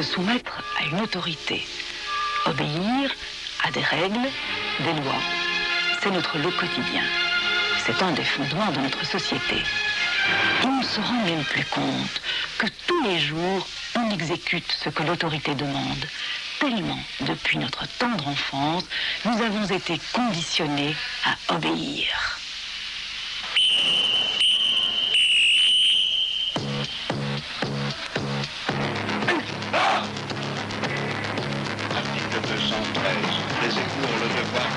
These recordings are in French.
se soumettre à une autorité, obéir à des règles, des lois. C'est notre lot quotidien. C'est un des fondements de notre société. On ne se rend même plus compte que tous les jours, on exécute ce que l'autorité demande. Tellement, depuis notre tendre enfance, nous avons été conditionnés à obéir. Article 213. Les époux ont le devoir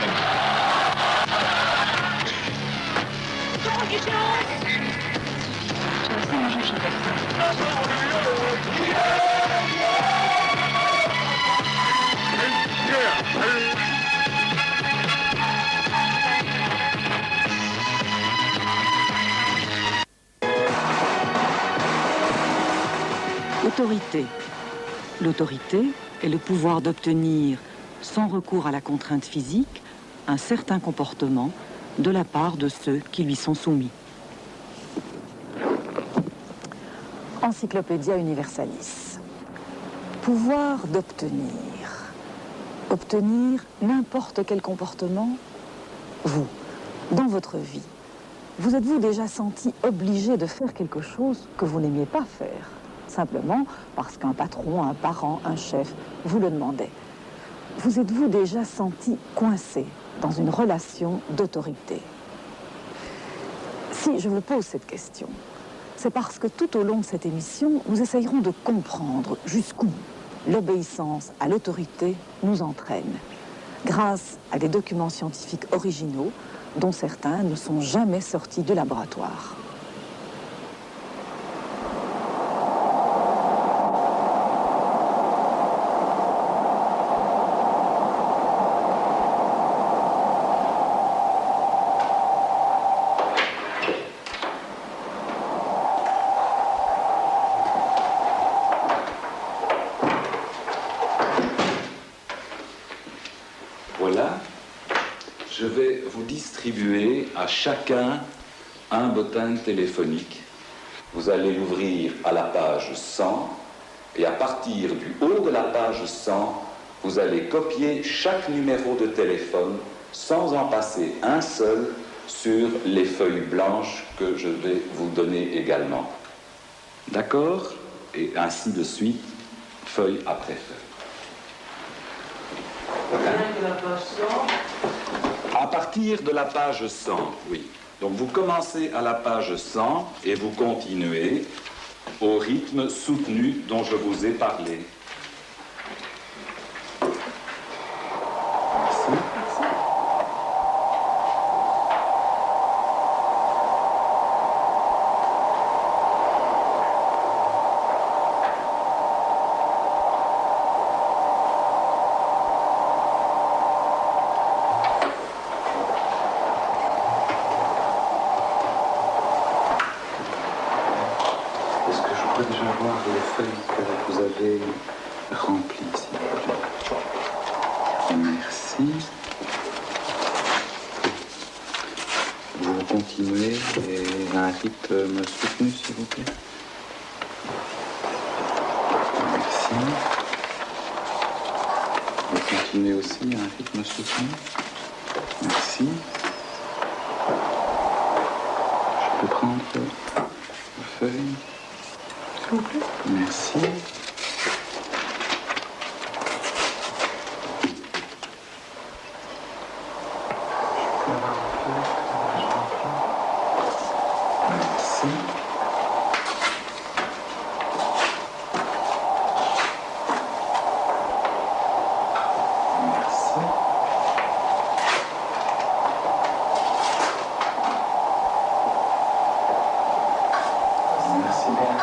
Autorité. L'autorité est le pouvoir d'obtenir, sans recours à la contrainte physique, un certain comportement de la part de ceux qui lui sont soumis. Encyclopédia Universalis. Pouvoir d'obtenir. Obtenir n'importe quel comportement. Vous, dans votre vie, vous êtes-vous déjà senti obligé de faire quelque chose que vous n'aimiez pas faire, simplement parce qu'un patron, un parent, un chef vous le demandait? Vous êtes-vous déjà senti coincé dans une relation d'autorité? Si je vous pose cette question, c'est parce que tout au long de cette émission, nous essayerons de comprendre jusqu'où l'obéissance à l'autorité nous entraîne, grâce à des documents scientifiques originaux dont certains ne sont jamais sortis du laboratoire. Voilà, je vais vous distribuer à chacun un bottin téléphonique. Vous allez l'ouvrir à la page 100 et à partir du haut de la page 100, vous allez copier chaque numéro de téléphone sans en passer un seul sur les feuilles blanches que je vais vous donner également. D'accord? Et ainsi de suite, feuille après feuille. À partir de la page 100, oui. Donc vous commencez à la page 100 et vous continuez au rythme soutenu dont je vous ai parlé. Merci. Est-ce que je pourrais déjà voir les feuilles que vous avez remplies, s'il vous plaît? Merci. Vous continuez et un rythme soutenu, s'il vous plaît. Merci. Vous continuez aussi un rythme soutenu. Merci. Je peux prendre vos feuilles. S'il vous plaît. Merci. Merci. Merci. Merci bien.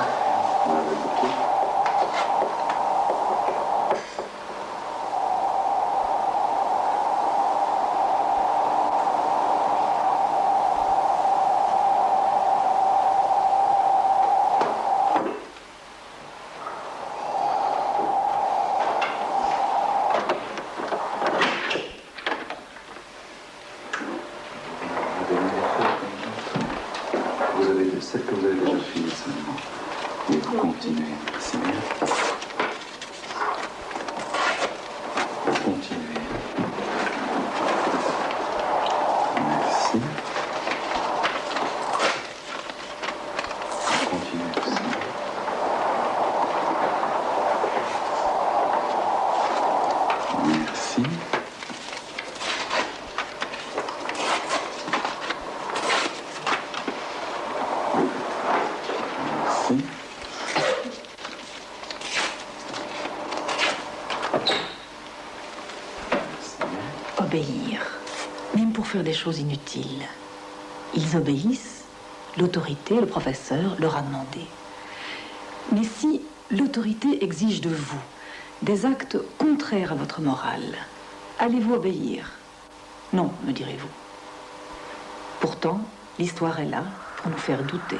Voilà beaucoup. Vous avez celle que vous avez déjà fini seulement. Et vous continuez. Merci bien. faire des choses inutiles. Ils obéissent, l'autorité, le professeur, leur a demandé. Mais si l'autorité exige de vous des actes contraires à votre morale, allez-vous obéir? Non, me direz-vous. Pourtant, l'histoire est là pour nous faire douter.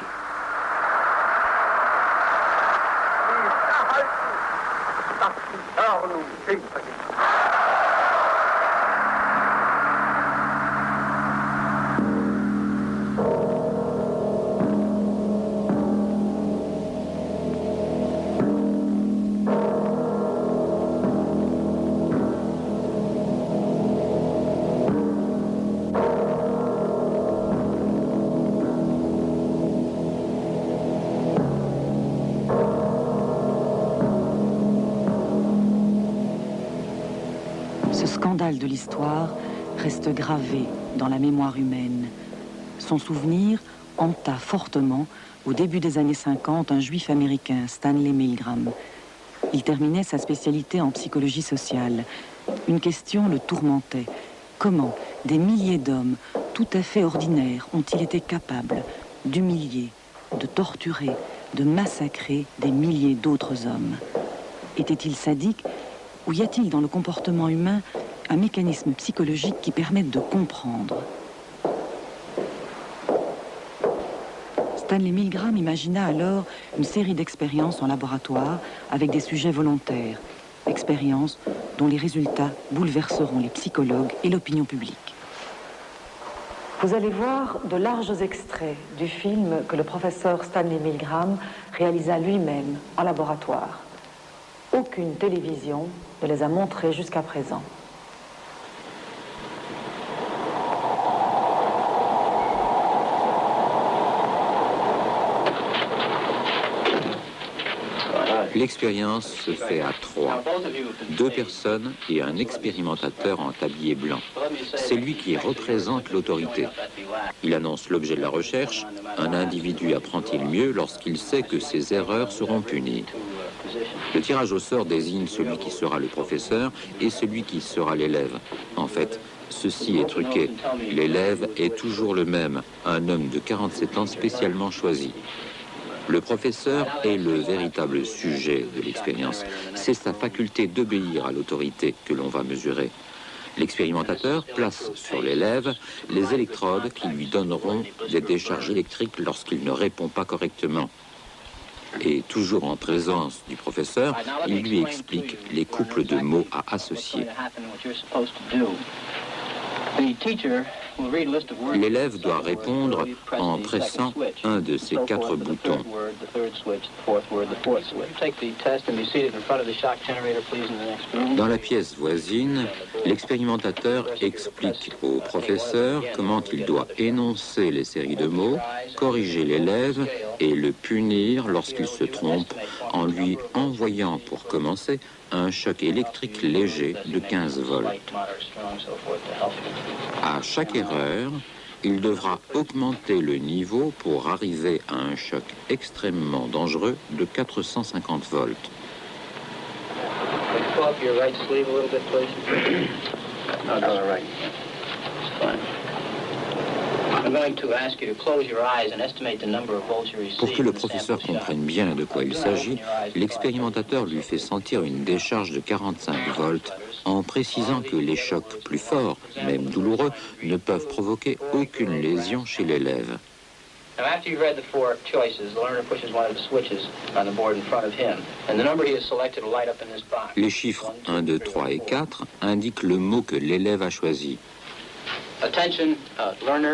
Ce scandale de l'histoire reste gravé dans la mémoire humaine. Son souvenir hanta fortement, au début des années 50, un juif américain, Stanley Milgram. Il terminait sa spécialité en psychologie sociale. Une question le tourmentait. Comment des milliers d'hommes, tout à fait ordinaires, ont-ils été capables d'humilier, de torturer, de massacrer des milliers d'autres hommes? Étaient-ils sadiques? Ou y a-t-il dans le comportement humain un mécanisme psychologique qui permette de comprendre? Stanley Milgram imagina alors une série d'expériences en laboratoire avec des sujets volontaires. Expériences dont les résultats bouleverseront les psychologues et l'opinion publique. Vous allez voir de larges extraits du film que le professeur Stanley Milgram réalisa lui-même en laboratoire. Aucune télévision ne les a montrés jusqu'à présent. L'expérience se fait à 3. 2 personnes et un expérimentateur en tablier blanc. C'est lui qui représente l'autorité. Il annonce l'objet de la recherche. Un individu apprend-il mieux lorsqu'il sait que ses erreurs seront punies. Le tirage au sort désigne celui qui sera le professeur et celui qui sera l'élève. En fait, ceci est truqué. L'élève est toujours le même, un homme de 47 ans spécialement choisi. Le professeur est le véritable sujet de l'expérience. C'est sa faculté d'obéir à l'autorité que l'on va mesurer. L'expérimentateur place sur l'élève les électrodes qui lui donneront des décharges électriques lorsqu'il ne répond pas correctement. Et toujours en présence du professeur, il lui explique les couples de mots à associer. L'élève doit répondre en pressant un de ces 4 boutons. Dans la pièce voisine, l'expérimentateur explique au professeur comment il doit énoncer les séries de mots, corriger l'élève et le punir lorsqu'il se trompe en lui envoyant, pour commencer, un choc électrique léger de 15 volts. À chaque erreur, il devra augmenter le niveau pour arriver à un choc extrêmement dangereux de 450 volts. Pour que le professeur comprenne bien de quoi il s'agit, l'expérimentateur lui fait sentir une décharge de 45 volts en précisant que les chocs plus forts, même douloureux, ne peuvent provoquer aucune lésion chez l'élève. Les chiffres 1, 2, 3 et 4 indiquent le mot que l'élève a choisi.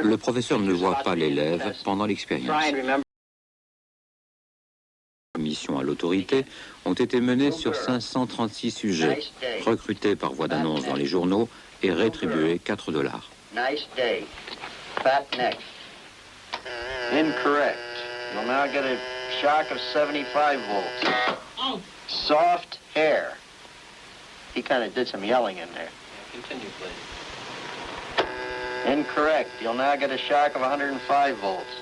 Le professeur ne voit pas l'élève pendant l'expérience. Les missions à l'autorité ont été menées sur 536 sujets, recrutés par voie d'annonce dans les journaux et rétribués $4. Nice day. Fat neck. Incorrect. You'll now get a shock of 75 volts. Soft hair. He kind of did some yelling in there. Continue, please. Incorrect. You'll now get a shock of 105 volts.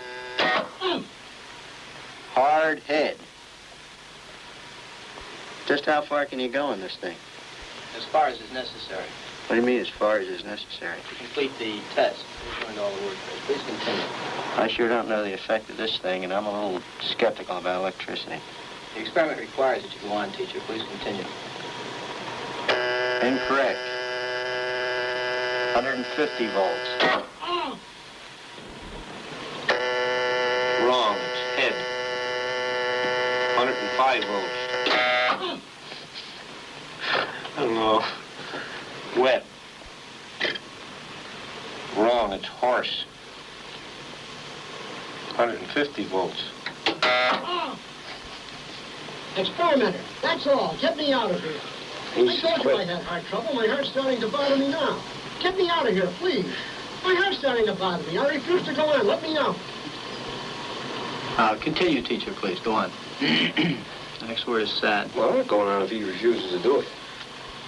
Hard head. Just how far can you go in this thing? As far as is necessary. What do you mean, as far as is necessary? To complete the test. We've learned all the word phrase. Please continue. I sure don't know the effect of this thing, and I'm a little skeptical about electricity. The experiment requires that you go on, teacher. Please continue. Incorrect. 150 volts. Wrong. It's head. 105 volts. I don't know. Wet. Wrong. It's horse. 150 volts. Experimenter, that's all. Get me out of here. I told you I had heart trouble. My heart's starting to bother me now. Get me out of here, please. My heart's starting to bother me. I refuse to go on. Let me out. Continue, teacher, please. Go on. The next word is sad. Well, I'm not going on if he refuses to do it.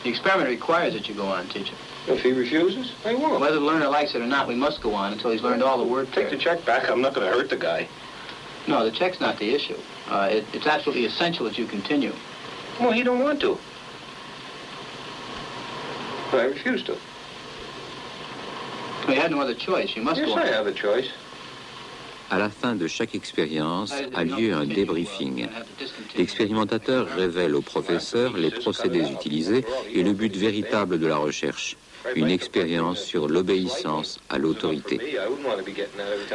The experiment requires that you go on, teacher. If he refuses, I won't. Whether the learner likes it or not, we must go on until he's learned all the word Take the check back. I'm not going to hurt the guy. No, the check's not the issue. It's absolutely essential that you continue. Well, he don't want to. But I refuse to. We had no other choice. You must Yes, go on. I have a choice. À la fin de chaque expérience a lieu un débriefing. L'expérimentateur révèle au professeur les procédés utilisés et le but véritable de la recherche. Une expérience sur l'obéissance à l'autorité.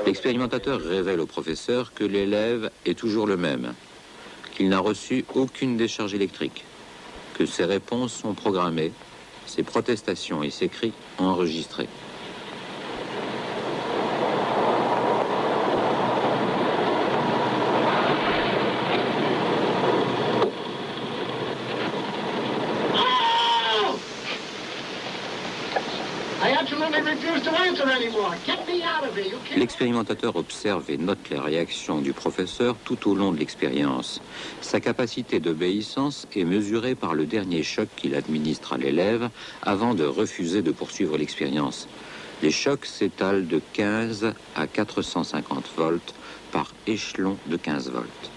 L'expérimentateur révèle au professeur que l'élève est toujours le même, qu'il n'a reçu aucune décharge électrique, que ses réponses sont programmées, ses protestations et ses cris enregistrés. L'expérimentateur observe et note les réactions du professeur tout au long de l'expérience. Sa capacité d'obéissance est mesurée par le dernier choc qu'il administre à l'élève avant de refuser de poursuivre l'expérience. Les chocs s'étalent de 15 à 450 volts par échelon de 15 volts.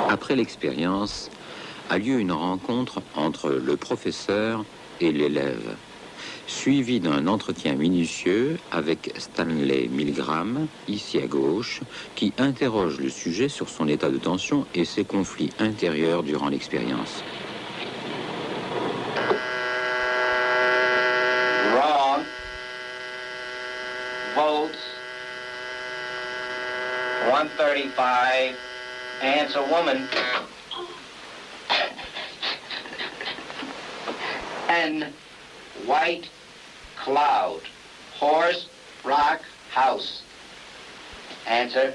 Après l'expérience, a lieu une rencontre entre le professeur et l'élève, suivie d'un entretien minutieux avec Stanley Milgram, ici à gauche, qui interroge le sujet sur son état de tension et ses conflits intérieurs durant l'expérience. Wrong. Volts. 135. Answer woman. N. White cloud. Horse, rock, house. Answer.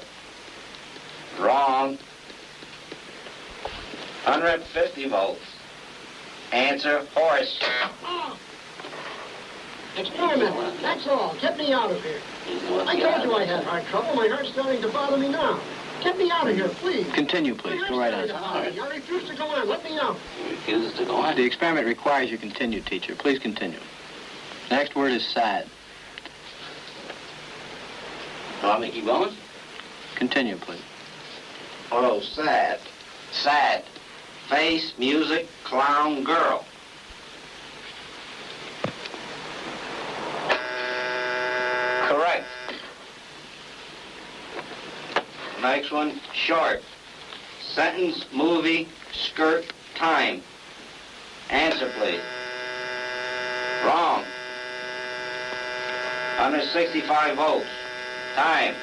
Wrong. 150 volts. Answer. Horse. Experiment, that's all. Get me out of here. I told you I had heart trouble. My heart's starting to bother me now. Get me out of here, please. Continue, please. Go right on. I refuse to go on. Let me out. He refuses to go on? The experiment requires you continue, teacher. Please continue. The next word is sad. Want me to keep going? Continue, please. Oh, sad. Sad. Face, music, clown, girl. Correct. Next one, short. Sentence, movie, skirt, time. Answer, please. Wrong. 165 volts. Time.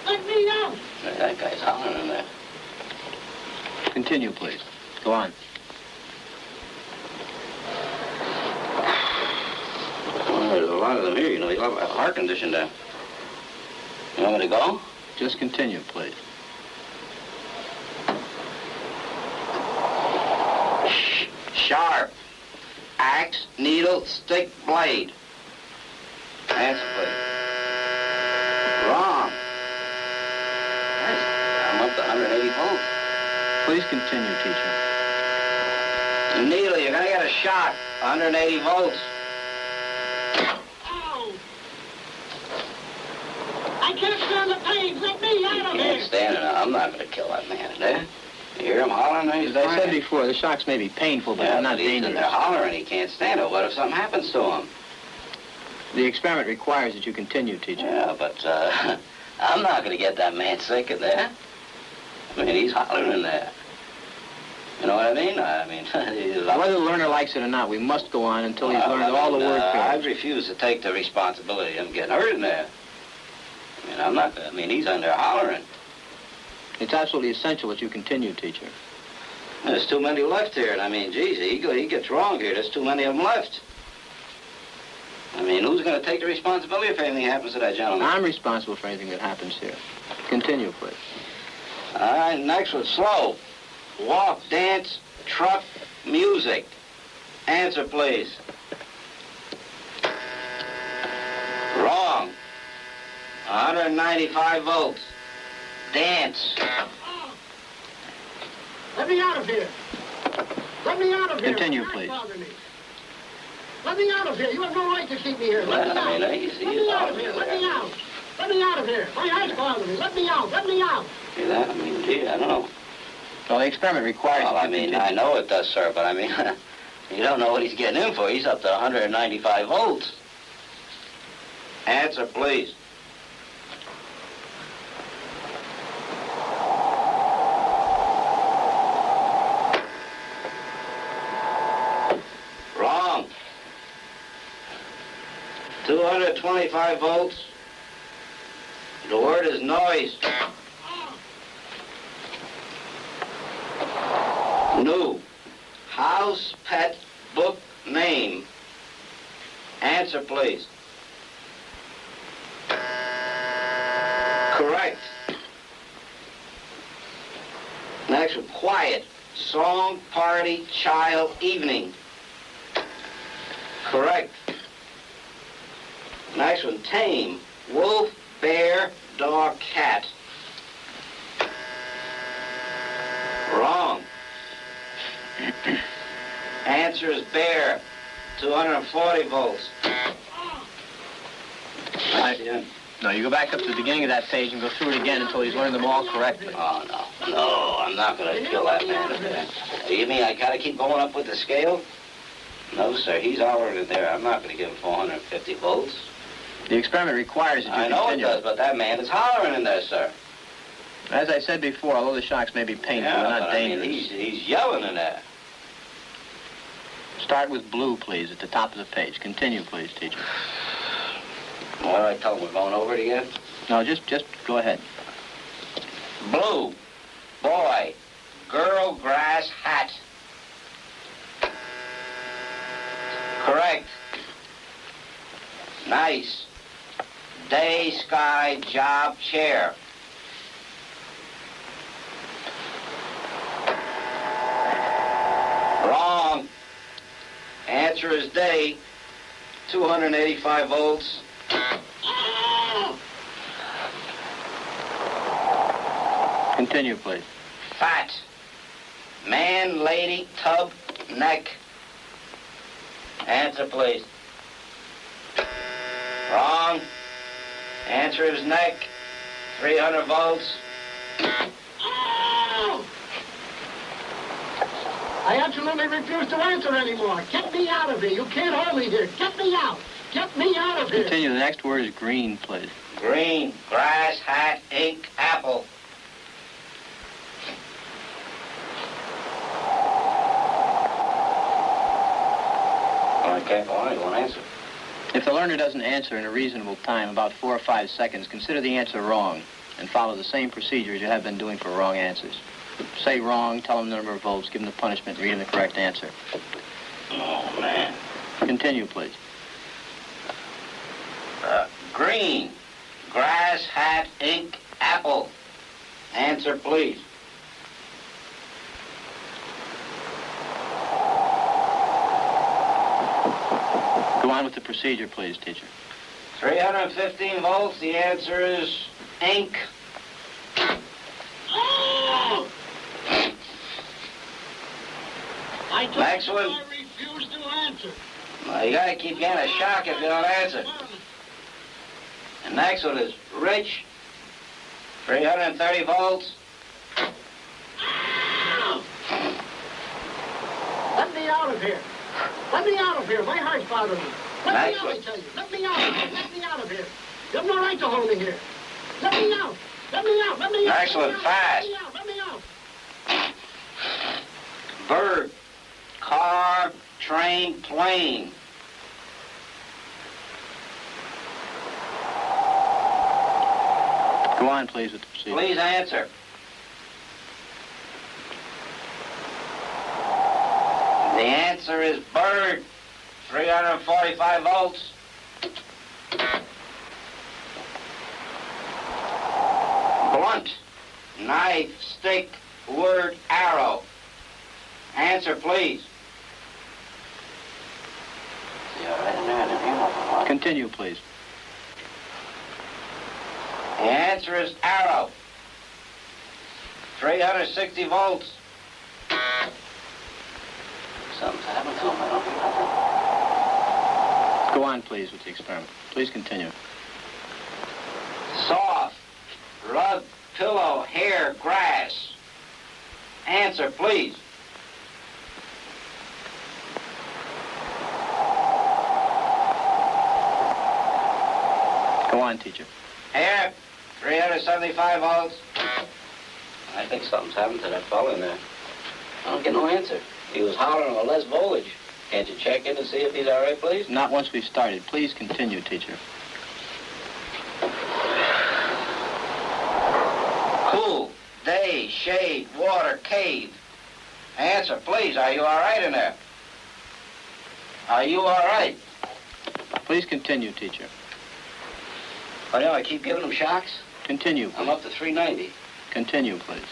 Let me out. That guy's hollering in there. Continue, please. Go on. Well, there's a lot of them here. You know, they have a heart condition down. You want me to go? Just continue, please. Sharp. Axe, needle, stick, blade. Answer, please. Wrong. I'm up to 180 volts. Please continue, teacher. Needle, you're gonna get a shock. 180 volts. Ow. I can't stand the pain. Let me out of You here. can't stand it. I'm not gonna kill that man today. You hear him hollering? As I said before, the shocks may be painful, but they're not dangerous. They're hollering. He can't stand it. What if something happens to him? The experiment requires that you continue, teacher. Yeah, but I'm not going to get that man sick in there. I mean, he's hollering in there. You know what I mean? Whether the learner likes it or not, we must go on until he's learned all the word I pairs. refuse to take the responsibility of him getting hurt in there. He's in there hollering. It's absolutely essential that you continue, teacher. There's too many left here, and geez, he gets wrong here. There's too many of them left. Who's going to take the responsibility if anything happens to that gentleman? I'm responsible for anything that happens here. Continue, please. All right, next one, slow. Walk, dance, truck, music. Answer, please. Wrong. 195 volts. Dance. Let me out of here. Let me out of here. Continue, please. Let me out of here. You have no right to keep me here. Let me out. Let me out of here. Let me out. Let me out of here. My heart's bothering me. Let me out. Let me out. See that? Gee, I don't know. Well, the experiment requires Well, I know it does, sir, but you don't know what he's getting in for. He's up to 195 volts. Answer, please. Wrong. 225 volts. The word is noise. New. House pet book name. Answer, please. Correct. Next one, quiet. Song, party, child, evening. Correct. Next one, tame. Wolf, bear, dog, cat. Wrong. Answer is bear. 240 volts. No, you go back up to the beginning of that page and go through it again until he's learned them all correctly. Oh, no. No, I'm not going to kill that man. You mean I got to keep going up with the scale? No, sir. He's already there. I'm not going to give him 450 volts. The experiment requires that you continue. I know it does, but that man is hollering in there, sir. As I said before, although the shocks may be painful, they're not dangerous. He's yelling in there. Start with blue, please, at the top of the page. Continue, please, teacher. What did I tell him? We're going over it again? No, just go ahead. Blue. Boy. Girl, grass, hat. Correct. Nice. Day, sky, job, chair. Wrong. Answer is day. 285 volts. Continue, please. Fat. Man, lady, tub, neck. Answer, please. Wrong. Answer is neck. 300 volts. I absolutely refuse to answer anymore. Get me out of here. You can't hold me here. Get me out. Get me out of here. Continue. The next word is green, please. Green, grass, hat, ink, apple. I can't go on. He won't answer. If the learner doesn't answer in a reasonable time, about 4 or 5 seconds, consider the answer wrong and follow the same procedure as you have been doing for wrong answers. Say wrong, tell him the number of volts, give him the punishment, read him the correct answer. Oh, man. Continue, please. Green, grass, hat, ink, apple. Answer, please. Go on with the procedure, please, teacher. 315 volts. The answer is ink. Oh! Next one. I refuse to answer. Well, you gotta keep getting a shock if you don't answer. The next one is rich. 330 volts. Let me out of here. Let me out of here. My heart's bothering me. Let me out, I tell you. Let me out. Let me out of here. You have no right to hold me here. Let me out. Let me out. Let me out. Excellent. Fast. Let me out. Bird, car, train, plane. Go on, please, with the procedure. Please answer. The answer is bird, 345 volts. Blunt, knife, stick, word, arrow. Answer, please. Continue, please. The answer is arrow. 360 volts. Something's happened to him. I don't know. Go on, please, with the experiment. Please continue. Soft, rug, pillow, hair, grass. Answer, please. Go on, teacher. Hair, 375 volts. I think something's happened to that fellow in there. I don't get no answer. He was hollering on less voltage. Can't you check in and see if he's all right, please? Not once we've started. Please continue, teacher. Cool, day, shade, water, cave. Answer, please. Are you all right in there? Are you all right? Please continue, teacher. Oh, no, I keep giving him shocks. Continue, I'm please. up to 390. Continue, please.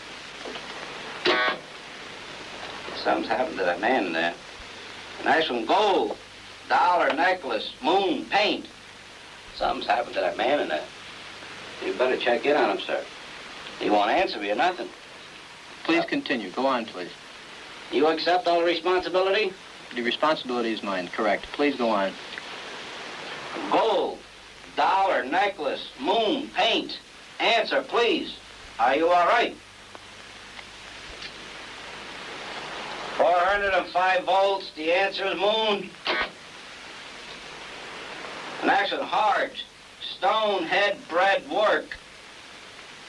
Something's happened to that man in there. Nice one, gold, dollar, necklace, moon, paint. Something's happened to that man in there. You better check in on him, sir. He won't answer me or nothing. Please continue. Go on, please. You accept all the responsibility? The responsibility is mine, correct. Please go on. Gold, dollar, necklace, moon, paint. Answer, please. Are you all right? 405 volts. The answer is moon. Next one, heart, stone, head, bread, work.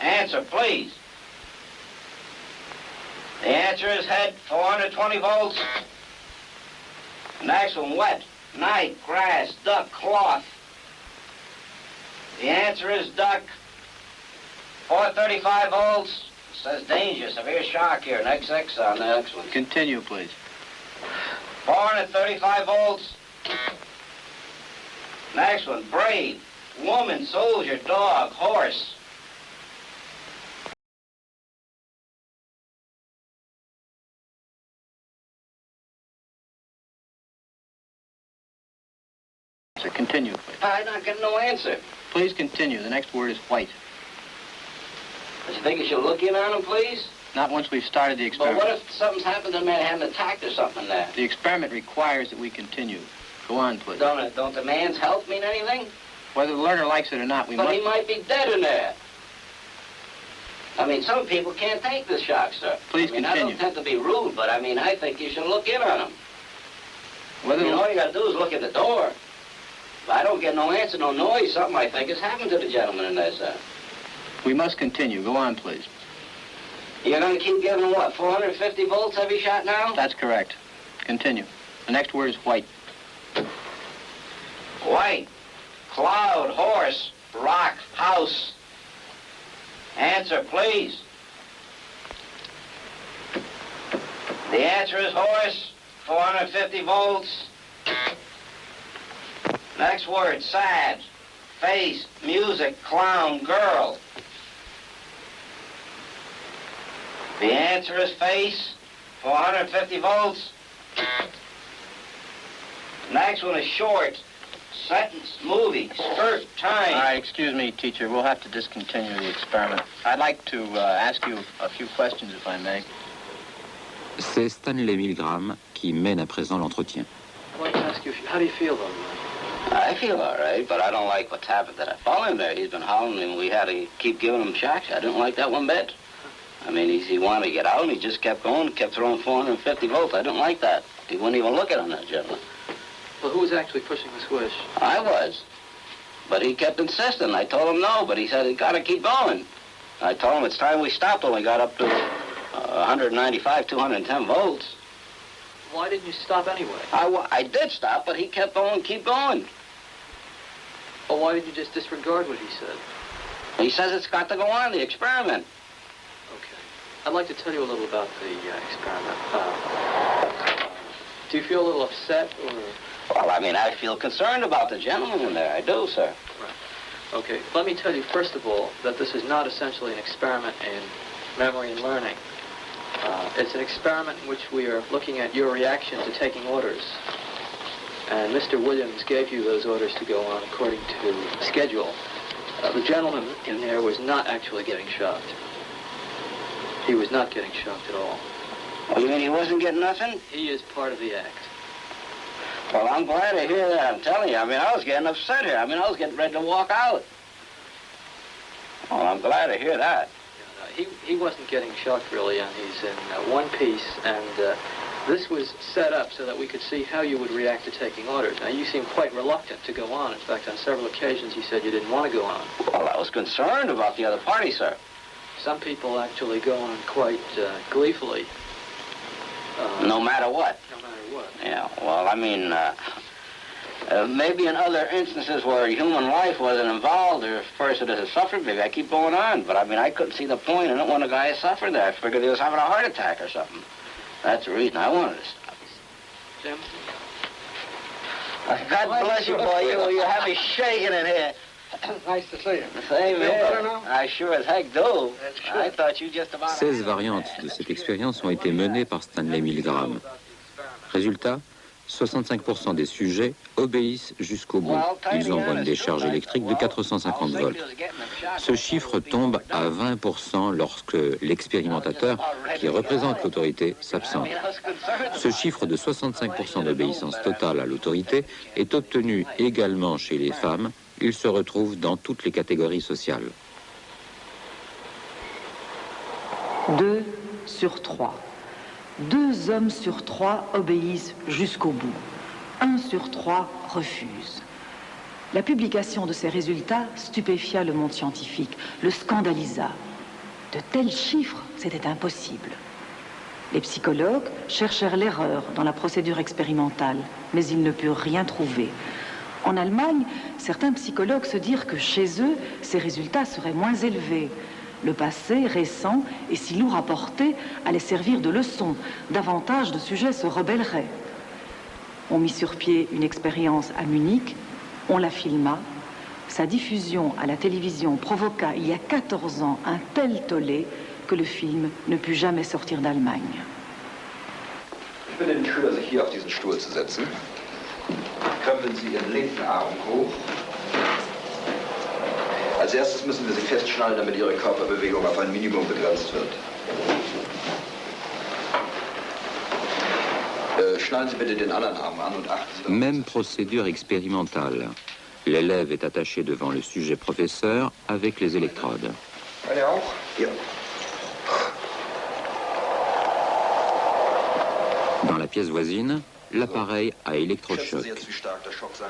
Answer, please. The answer is head, 420 volts. Next one, wet, night, grass, duck, cloth. The answer is duck, 435 volts. It says danger, severe shock here. Next X on the next one. Continue, please. 435 volts. Next one, brave, woman, soldier, dog, horse. Sir, continue, please. I'm not getting no answer. Please continue. The next word is white. Do you think you should look in on him, please? Not once we've started the But experiment. what if something's happened to the man had an attack or something there? The experiment requires that we continue. Go on, please. Don't the man's health mean anything? Whether the learner likes it or not, we But must... he might be dead in there. I mean, some people can't take the shock, sir. Please I continue. don't tend to be rude, but I mean, I think you should look in on him. Whether All you gotta do is look at the door. If I don't get no answer, no noise, something I think has happened to the gentleman in there, sir. We must continue. Go on, please. You're gonna keep giving him what, 450 volts every shot now? That's correct. Continue. The next word is white. White, cloud, horse, rock, house. Answer, please. The answer is horse, 450 volts. Next word, sad, face, music, clown, girl. The answer is face, 450 volts. Next one is short, sentence, movie, skirt, time. All right, excuse me, teacher. We'll have to discontinue the experiment. I'd like to ask you a few questions, if I may. C'est Stanley Milgram qui mène à présent l'entretien. I'd like to ask you, how do you feel, though? I feel all right, but I don't like what's happened to that fellow in there. He's been hollering and we had to keep giving him shocks. I didn't like that one bit. I mean, he wanted to get out and he just kept going, kept throwing 450 volts. I didn't like that. He wouldn't even look at him, that gentleman. Well, who was actually pushing the switch? I was. But he kept insisting. I told him no, but he said, "You gotta keep going." I told him it's time we stopped when we got up to 195, 210 volts. Why didn't you stop anyway? I did stop, but he kept on, keep going. Well, why didn't you just disregard what he said? He says it's got to go on, the experiment. Okay. I'd like to tell you a little about the experiment. Do you feel a little upset, or...? Well, I mean, I feel concerned about the gentleman in there. I do, sir. Right. Okay. Let me tell you, first of all, that this is not essentially an experiment in memory and learning. It's an experiment in which we are looking at your reaction to taking orders. And Mr. Williams gave you those orders to go on according to schedule. The gentleman in there was not actually getting shocked. He was not getting shocked at all. Oh, you mean he wasn't getting nothing? He is part of the act. Well, I'm glad to hear that. I'm telling you. I mean, I was getting upset here. I mean, I was getting ready to walk out. Well, I'm glad to hear that. He wasn't getting shocked, really, and he's in one piece, and this was set up so that we could see how you would react to taking orders. Now, you seem quite reluctant to go on. In fact, on several occasions, you said you didn't want to go on. Well, I was concerned about the other party, sir. Some people actually go on quite gleefully. No matter what? No matter what. Yeah, well, I mean, maybe in other instances where human life wasn't involved or a person has suffered, maybe I keep going on. But, I mean, I couldn't see the point in it when a guy suffered there. I figured he was having a heart attack or something. That's the reason I wanted to stop. Jim? God bless you, boy. You have me shaking in here. Nice to see you. Same Feel here. better now? I sure as heck do. I thought you just about... 16 variantes de cette expérience ont été menées par Stanley Milgram. Résultat, 65% des sujets obéissent jusqu'au bout. Ils envoient une décharge électrique de 450 volts. Ce chiffre tombe à 20% lorsque l'expérimentateur, qui représente l'autorité, s'absente. Ce chiffre de 65% d'obéissance totale à l'autorité est obtenu également chez les femmes. Il se retrouve dans toutes les catégories sociales. 2 sur 3. 2 hommes sur 3 obéissent jusqu'au bout. 1 sur 3 refuse. La publication de ces résultats stupéfia le monde scientifique, le scandalisa. De tels chiffres, c'était impossible. Les psychologues cherchèrent l'erreur dans la procédure expérimentale, mais ils ne purent rien trouver. En Allemagne, certains psychologues se dirent que chez eux, ces résultats seraient moins élevés. Le passé, récent et si lourd à porter, allait servir de leçon. Davantage de sujets se rebelleraient. On mit sur pied une expérience à Munich, on la filma. Sa diffusion à la télévision provoqua il y a 14 ans un tel tollé que le film ne put jamais sortir d'Allemagne. Ich bitte den Schüler, sich hier auf diesen Stuhl zu setzen. Krempeln Sie Ihren linken Arm hoch. Als erstes müssen wir Sie festschnallen, damit Ihre Körperbewegung auf ein Minimum begrenzt wird. Schnallen Sie bitte den anderen Arm an und achten Sie... Même procédure expérimentale. L'élève est attaché devant le sujet professeur avec les électrodes. Alle auch? Ja. Dans la pièce voisine, l'appareil à électrochoc.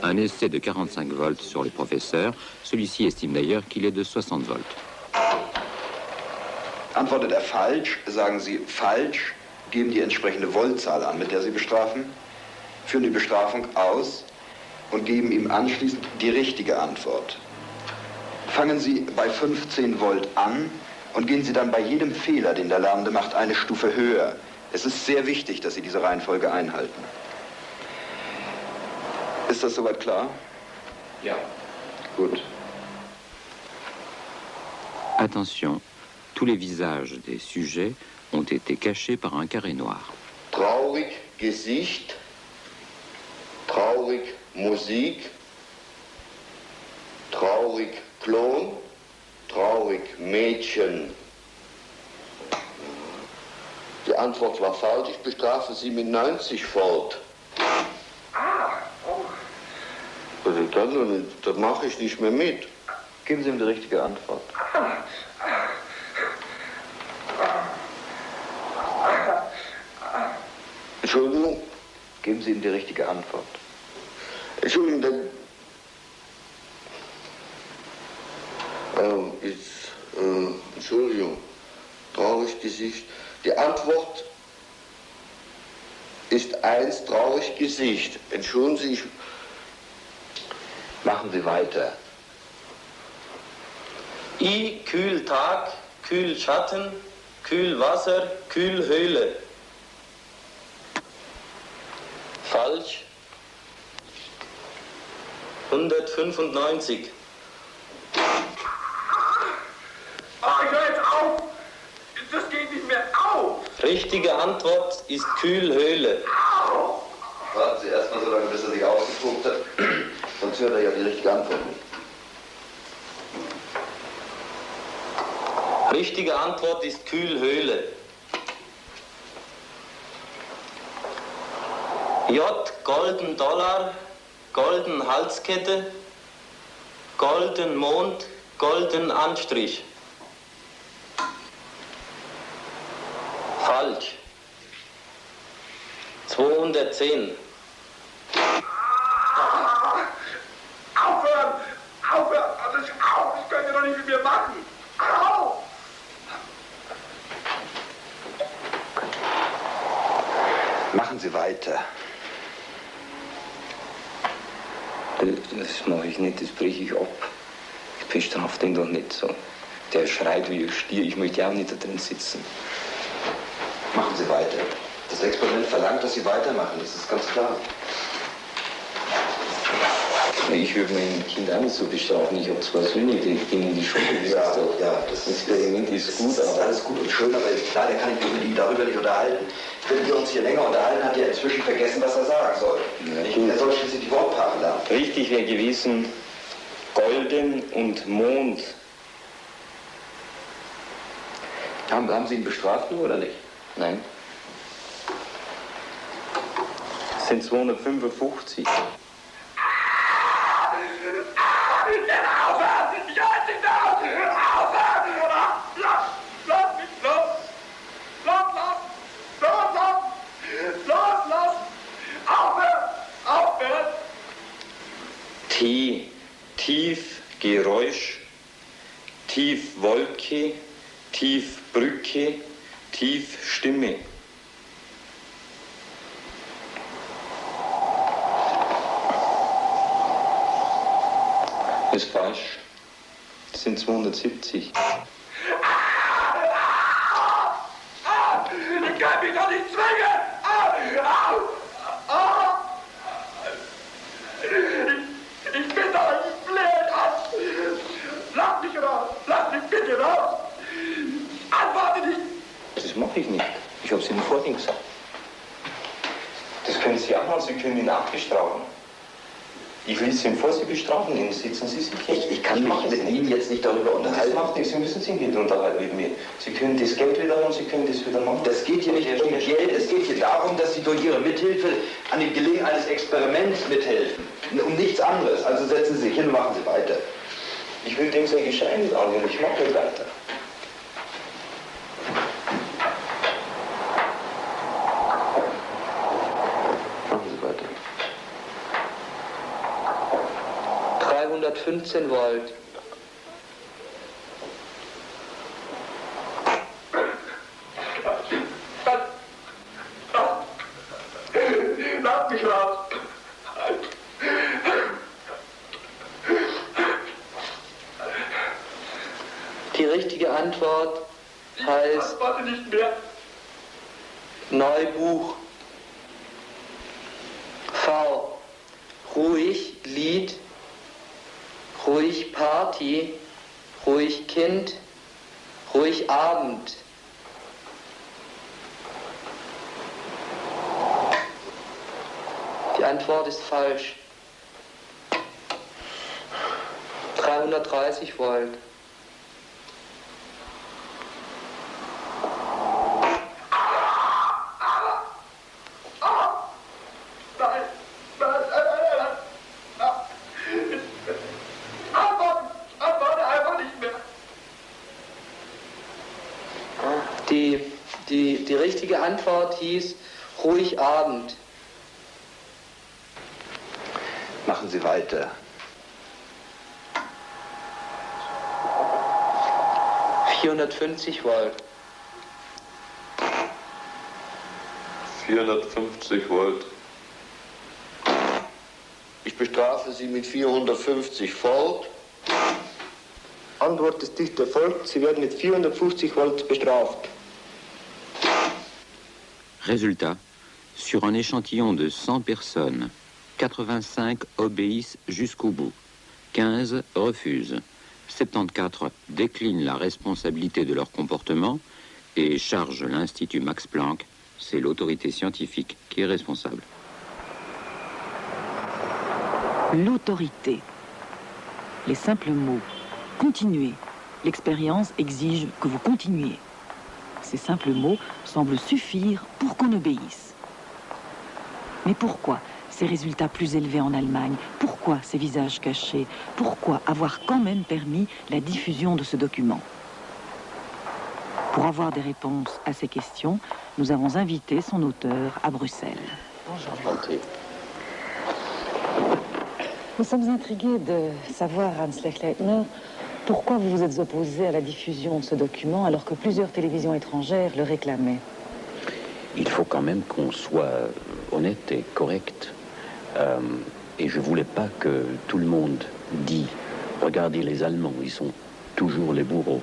Un essai de 45 volts sur le professeur. Celui-ci estime d'ailleurs qu'il est de 60 volts. Antwortet er falsch, sagen Sie falsch, geben die entsprechende Voltzahl an, mit der Sie bestrafen, führen die Bestrafung aus und geben ihm anschließend die richtige Antwort. Fangen Sie bei 15 Volt an und gehen Sie dann bei jedem Fehler, den der Lernende macht, eine Stufe höher. Es ist sehr wichtig, dass Sie diese Reihenfolge einhalten. Ist das soweit klar? Ja. Gut. Attention, tous les visages des sujets ont été cachés par un carré noir. Traurig Gesicht, traurig Musik, traurig Klon, traurig Mädchen. Die Antwort war falsch. Ich bestrafe Sie mit 90 Volt. Also das mache ich nicht mehr mit. Geben Sie ihm die richtige Antwort. Entschuldigung, Geben Sie ihm die richtige Antwort. Entschuldigung, Entschuldigung, traurig Gesicht. Die Antwort ist 1, traurig Gesicht. Entschuldigen Sie, Machen Sie weiter. I, Kühltag, Kühlschatten, Kühlwasser, Kühlhöhle. Falsch. 195. Ich höre jetzt auf! Das geht nicht mehr auf! Richtige Antwort ist Kühlhöhle. Warten Sie erstmal so lange, bis er sich ausgetobt hat. Sonst hört er ja die richtige Antwort nicht. Richtige Antwort ist Kühlhöhle. J, golden Dollar, golden Halskette, golden Mond, golden Anstrich. Falsch. 210. Aufhören! Aufhören! Also auf! Das könnt ihr doch nicht mit mir machen! Au! Machen Sie weiter. Das mache ich nicht, das breche ich ab. Ich bestrafe den doch nicht so. Der schreit wie ein Stier, ich möchte ja auch nicht da drin sitzen. Machen Sie weiter. Das Experiment verlangt, dass Sie weitermachen, das ist ganz klar. Ich würde mein Kind auch nicht so bestrafen. Ich habe zwar Söhne, die gehen in die Schule. Das Experiment ist gut, das ist alles gut und schön, aber leider kann ich mich mit Ihnen darüber nicht unterhalten. Wenn wir uns hier länger unterhalten, hat er inzwischen vergessen, was er sagen soll. Er soll schließlich die Wortpaare lernen. Richtig wäre gewesen, golden und Mond. Haben Sie ihn bestraft oder nicht? Nein. Das sind 255. T, tief Geräusch, tief Wolke, tief Brücke, tief Stimme. Das ist falsch. Das sind 270. Ich kann mich doch nicht zwingen! Ich bin doch nicht blöd! Lass mich raus! Lass mich bitte raus! Antworte nicht! Das mache ich nicht. Ich habe es Ihnen vorhin gesagt. Das können Sie auch machen, Sie können ihn auch bestrafen. Ich will Sie vor Sie bestrafen, dann sitzen Sie sich hin. Ich kann mich mit Ihnen jetzt nicht darüber unterhalten. Das macht nichts, Sie müssen sich nicht unterhalten mit mir. Sie können das Geld wieder haben, Sie können das wieder machen. Das geht hier nicht um Geld, es geht hier darum, dass Sie durch Ihre Mithilfe an dem Gelingen eines Experiments mithelfen. Um nichts anderes. Also setzen Sie sich hin und machen Sie weiter. Ich will dem sein Geschehen nicht anhören, ich mache nicht weiter. Machen Sie weiter. 315 Volt. Lass mich raus! Die richtige Antwort heißt Antworte nicht mehr! Neubuch. V. Ruhig Lied, ruhig Party, ruhig Kind, ruhig Abend. Die Antwort ist falsch. 330 Volt. Die richtige Antwort hieß ruhig Abend. Machen Sie weiter. Volt. 450 Volt. Ich bestrafe Sie mit 450 Volt. Antwort des Dichters folgt, Sie werden mit 450 Volt bestraft. Résultat, sur un échantillon de 100 personnes, 85 obéissent jusqu'au bout, 15 refusent, 74 déclinent la responsabilité de leur comportement et chargent l'Institut Max Planck, c'est l'autorité scientifique qui est responsable. L'autorité. Les simples mots. Continuez. L'expérience exige que vous continuiez. Ces simples mots semblent suffire pour qu'on obéisse. Mais pourquoi ces résultats plus élevés en Allemagne? Pourquoi ces visages cachés? Pourquoi avoir quand même permis la diffusion de ce document? Pour avoir des réponses à ces questions, nous avons invité son auteur à Bruxelles. Bonjour. Nous sommes intrigués de savoir, Hans Lechleitner, pourquoi vous vous êtes opposé à la diffusion de ce document alors que plusieurs télévisions étrangères le réclamaient. Il faut quand même qu'on soit honnête et correct. Et je voulais pas que tout le monde dise « Regardez les Allemands, ils sont toujours les bourreaux ».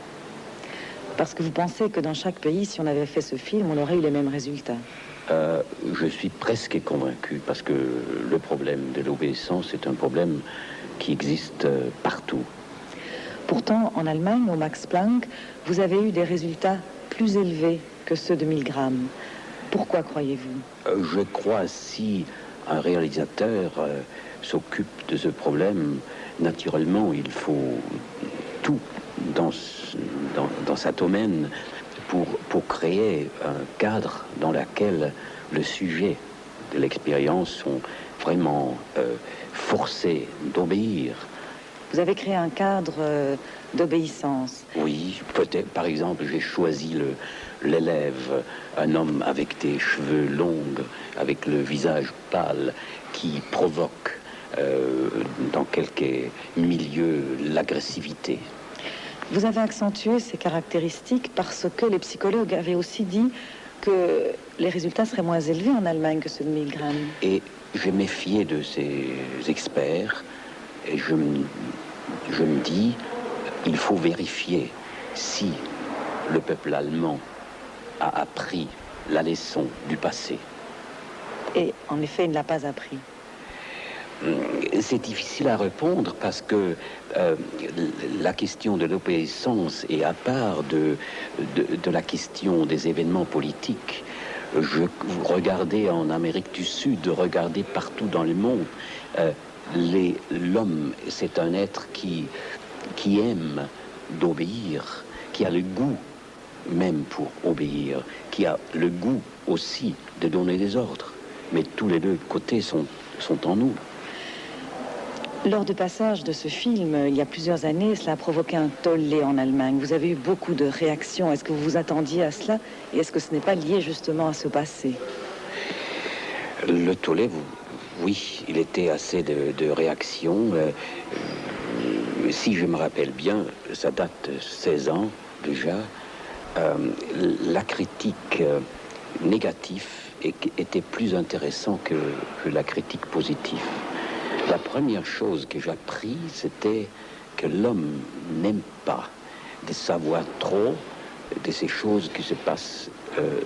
Parce que vous pensez que dans chaque pays, si on avait fait ce film, on aurait eu les mêmes résultats. Je suis presque convaincu, parce que le problème de l'obéissance est un problème qui existe partout. Pourtant, en Allemagne, au Max Planck, vous avez eu des résultats plus élevés que ceux de Milgram. Pourquoi croyez-vous? Je crois si un réalisateur s'occupe de ce problème, naturellement, il faut tout dans sa domaine pour créer un cadre dans lequel le sujet de l'expérience sont vraiment forcés d'obéir. Vous avez créé un cadre d'obéissance. Oui, peut-être, par exemple, j'ai choisi l'élève, un homme avec des cheveux longs, avec le visage pâle, qui provoque dans quelques milieux l'agressivité. Vous avez accentué ces caractéristiques parce que les psychologues avaient aussi dit que les résultats seraient moins élevés en Allemagne que ceux de Milgram. Et j'ai méfié de ces experts et je me dis, il faut vérifier si le peuple allemand a appris la leçon du passé. Et en effet, il ne l'a pas appris. C'est difficile à répondre parce que la question de l'obéissance est à part de la question des événements politiques. Regardez en Amérique du Sud, regardez partout dans le monde, l'homme, c'est un être qui aime d'obéir, qui a le goût même pour obéir, qui a le goût aussi de donner des ordres. Mais tous les deux côtés sont en nous. Lors du passage de ce film, il y a plusieurs années, cela a provoqué un tollé en Allemagne. Vous avez eu beaucoup de réactions. Est-ce que vous vous attendiez à cela? Et est-ce que ce n'est pas lié justement à ce passé? Le tollé, oui, il était assez de réactions. Si je me rappelle bien, ça date de 16 ans déjà. La critique négative était plus intéressante que la critique positive. La première chose que j'ai appris, c'était que l'homme n'aime pas de savoir trop de ces choses qui se passent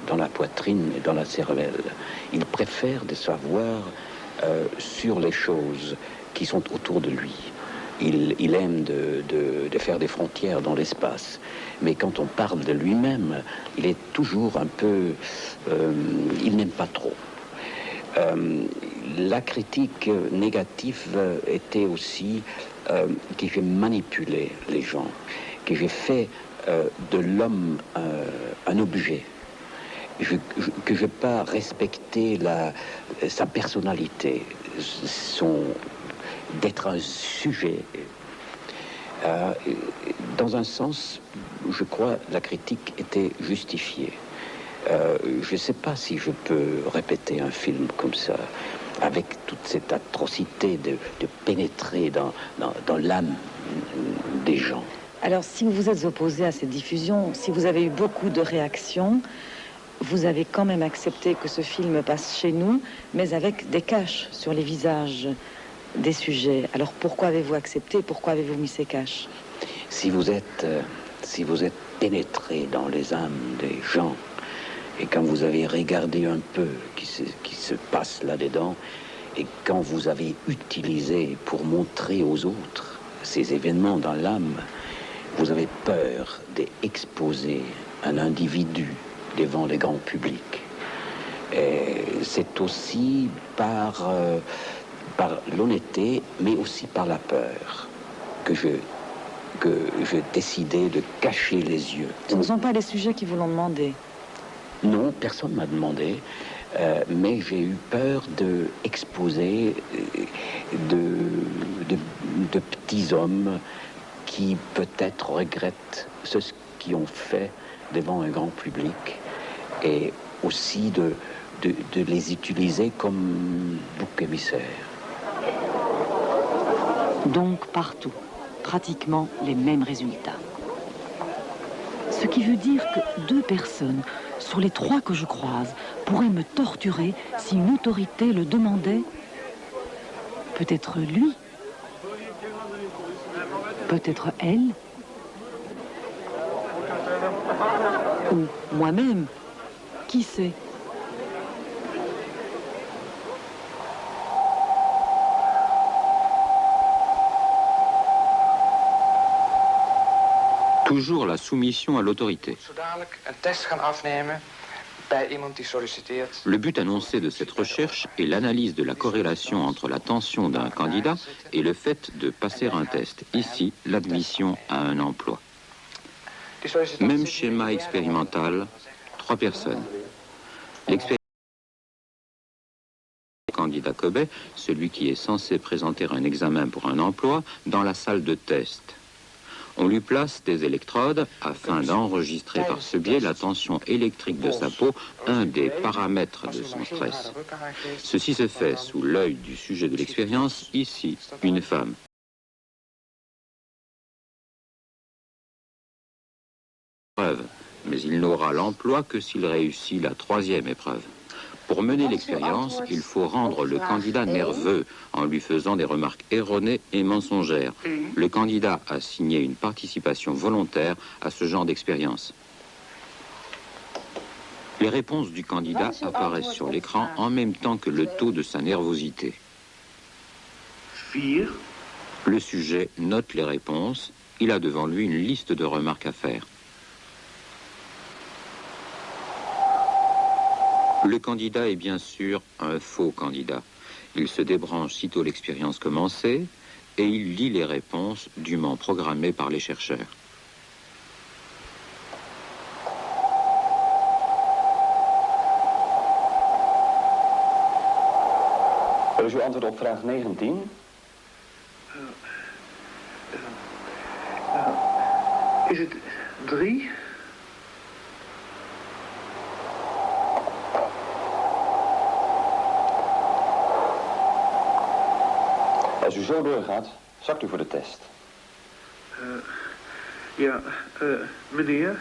dans la poitrine et dans la cervelle. Il préfère de savoir sur les choses qui sont autour de lui. Il aime de faire des frontières dans l'espace. Mais quand on parle de lui-même, il est toujours un peu... il n'aime pas trop. La critique négative était aussi que j'ai manipulé les gens, que j'ai fait de l'homme un objet, que je n'ai pas respecté sa personnalité, d'être un sujet. Dans un sens, je crois la critique était justifiée. Je ne sais pas si je peux répéter un film comme ça. avec toute cette atrocité de pénétrer dans l'âme des gens. Alors, si vous vous êtes opposé à cette diffusion, si vous avez eu beaucoup de réactions, vous avez quand même accepté que ce film passe chez nous, mais avec des caches sur les visages des sujets. Alors, pourquoi avez-vous accepté? Pourquoi avez-vous mis ces caches? Si vous êtes pénétré dans les âmes des gens, et quand vous avez regardé un peu qui se passe là-dedans, et quand vous avez utilisé pour montrer aux autres ces événements dans l'âme, vous avez peur d'exposer un individu devant les grands publics. Et c'est aussi par l'honnêteté, mais aussi par la peur, que je décidais de cacher les yeux. Ce ne sont pas les sujets qui vous l'ont demandé? Non, personne ne m'a demandé, mais j'ai eu peur d'exposer de petits hommes qui peut-être regrettent ce qu'ils ont fait devant un grand public, et aussi de les utiliser comme bouc émissaire. Donc partout, pratiquement les mêmes résultats. Ce qui veut dire que 2 personnes sur les 3 que je croise pourraient me torturer si une autorité le demandait. Peut-être lui, peut-être elle, ou moi-même, qui sait? Toujours la soumission à l'autorité. Le but annoncé de cette recherche est l'analyse de la corrélation entre la tension d'un candidat et le fait de passer un test. Ici, l'admission à un emploi. Même schéma expérimental, 3 personnes. L'expérience du candidat Kobe, celui qui est censé présenter un examen pour un emploi, dans la salle de test. On lui place des électrodes afin d'enregistrer par ce biais la tension électrique de sa peau, un des paramètres de son stress. Ceci se fait sous l'œil du sujet de l'expérience, ici, une femme. Mais il n'aura l'emploi que s'il réussit la 3e épreuve. Pour mener l'expérience, il faut rendre le candidat nerveux en lui faisant des remarques erronées et mensongères. Le candidat a signé une participation volontaire à ce genre d'expérience. Les réponses du candidat apparaissent sur l'écran en même temps que le taux de sa nervosité. Le sujet note les réponses. Il a devant lui une liste de remarques à faire. Le candidat est bien sûr un faux candidat. Il se débranche sitôt l'expérience commencée et il lit les réponses dûment programmées par les chercheurs. Wat is uw antwoord op vraag 19? Is het 3? Als u zo doorgaat, zakt u voor de test. Meneer,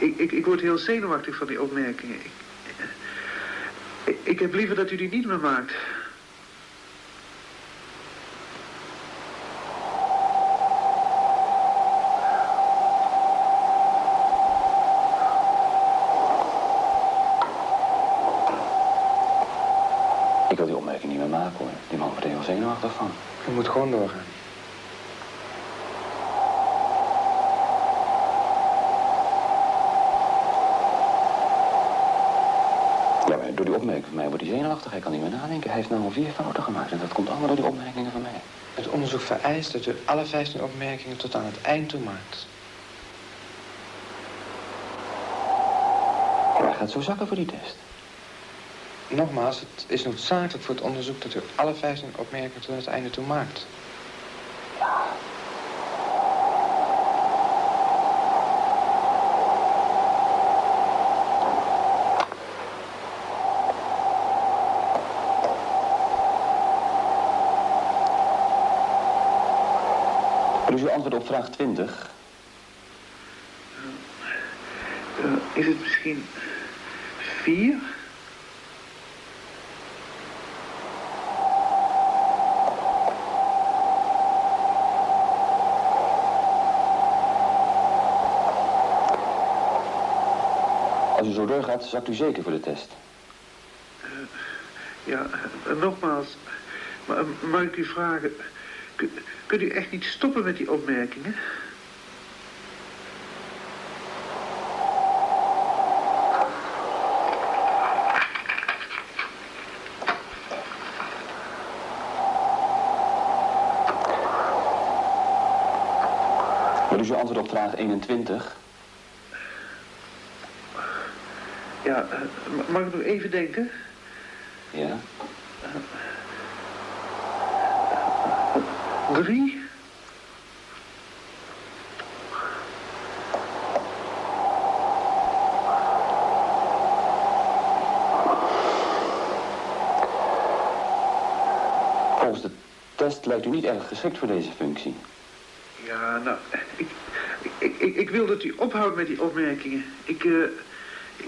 ik word heel zenuwachtig van die opmerkingen. Ik heb liever dat u die niet meer maakt. Ik wil die opmerking niet meer maken, hoor. Die man wordt er heel zenuwachtig van. U moet gewoon doorgaan. Ja, maar door die opmerking van mij wordt hij zenuwachtig. Hij kan niet meer nadenken. Hij heeft nou 4 fouten gemaakt. En dat komt allemaal door die opmerkingen van mij. Het onderzoek vereist dat u alle 15 opmerkingen tot aan het eind toe maakt. Ja, hij gaat zo zakken voor die test. Nogmaals, het is noodzakelijk voor het onderzoek dat u alle 15 opmerkingen tot het einde toe maakt. Wat is uw antwoord op vraag 20? Is het misschien 4? Als u zo doorgaat, zakt u zeker voor de test. Nogmaals. Mag ik u vragen... Kunt u echt niet stoppen met die opmerkingen? Wat is uw antwoord op vraag 21? Mag ik nog even denken? Ja. 3? Volgens de test lijkt u niet erg geschikt voor deze functie. Ja, nou, ik wil dat u ophoudt met die opmerkingen.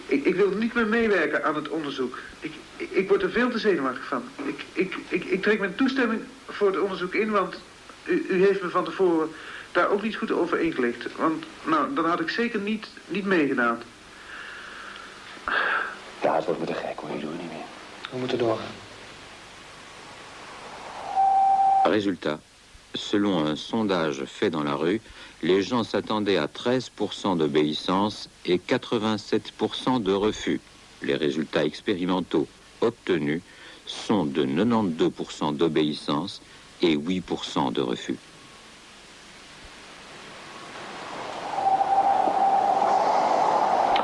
Ik wil niet meer meewerken aan het onderzoek. Ik word er veel te zenuwachtig van. Ik trek mijn toestemming voor het onderzoek in, want u heeft me van tevoren daar ook niet goed over ingelicht. Want, nou, dan had ik zeker niet meegedaan. Ja, het wordt me te gek hoor, ik doe het niet meer. We moeten doorgaan. Résultat, selon un sondage fait dans la rue, les gens s'attendaient à 13% d'obéissance et 87% de refus. Les résultats expérimentaux obtenus sont de 92% d'obéissance et 8% de refus.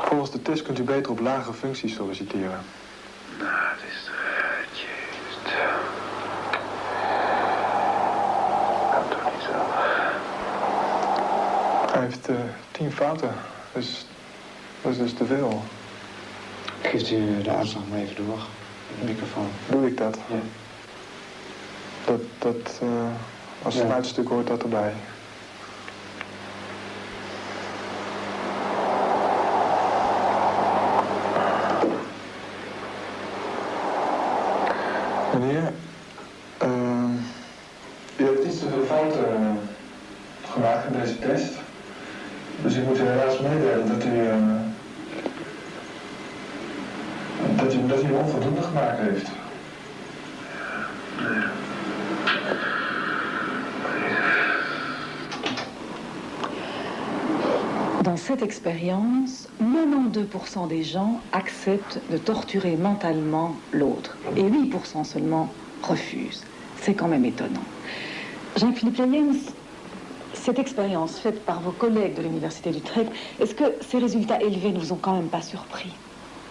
Volgens de test kunt u beter op lagere functies solliciteren. Nou, het is... Jezus. Kan toch niet zo. Hij heeft 10 fouten, dus dat is dus te veel. Geeft u de uitslag maar even door. De microfoon. Doe ik dat? Ja. Als sluitstuk hoort dat erbij. Meneer, u hebt iets te veel fouten gemaakt in deze test. Dus ik moet u helaas meedelen dat u hem onvoldoende gemaakt heeft. Dans cette expérience, 92% des gens acceptent de torturer mentalement l'autre et 8% seulement refusent. C'est quand même étonnant. Jean-Philippe Leyens, cette expérience faite par vos collègues de l'Université d'Utrecht, est-ce que ces résultats élevés ne vous ont quand même pas surpris?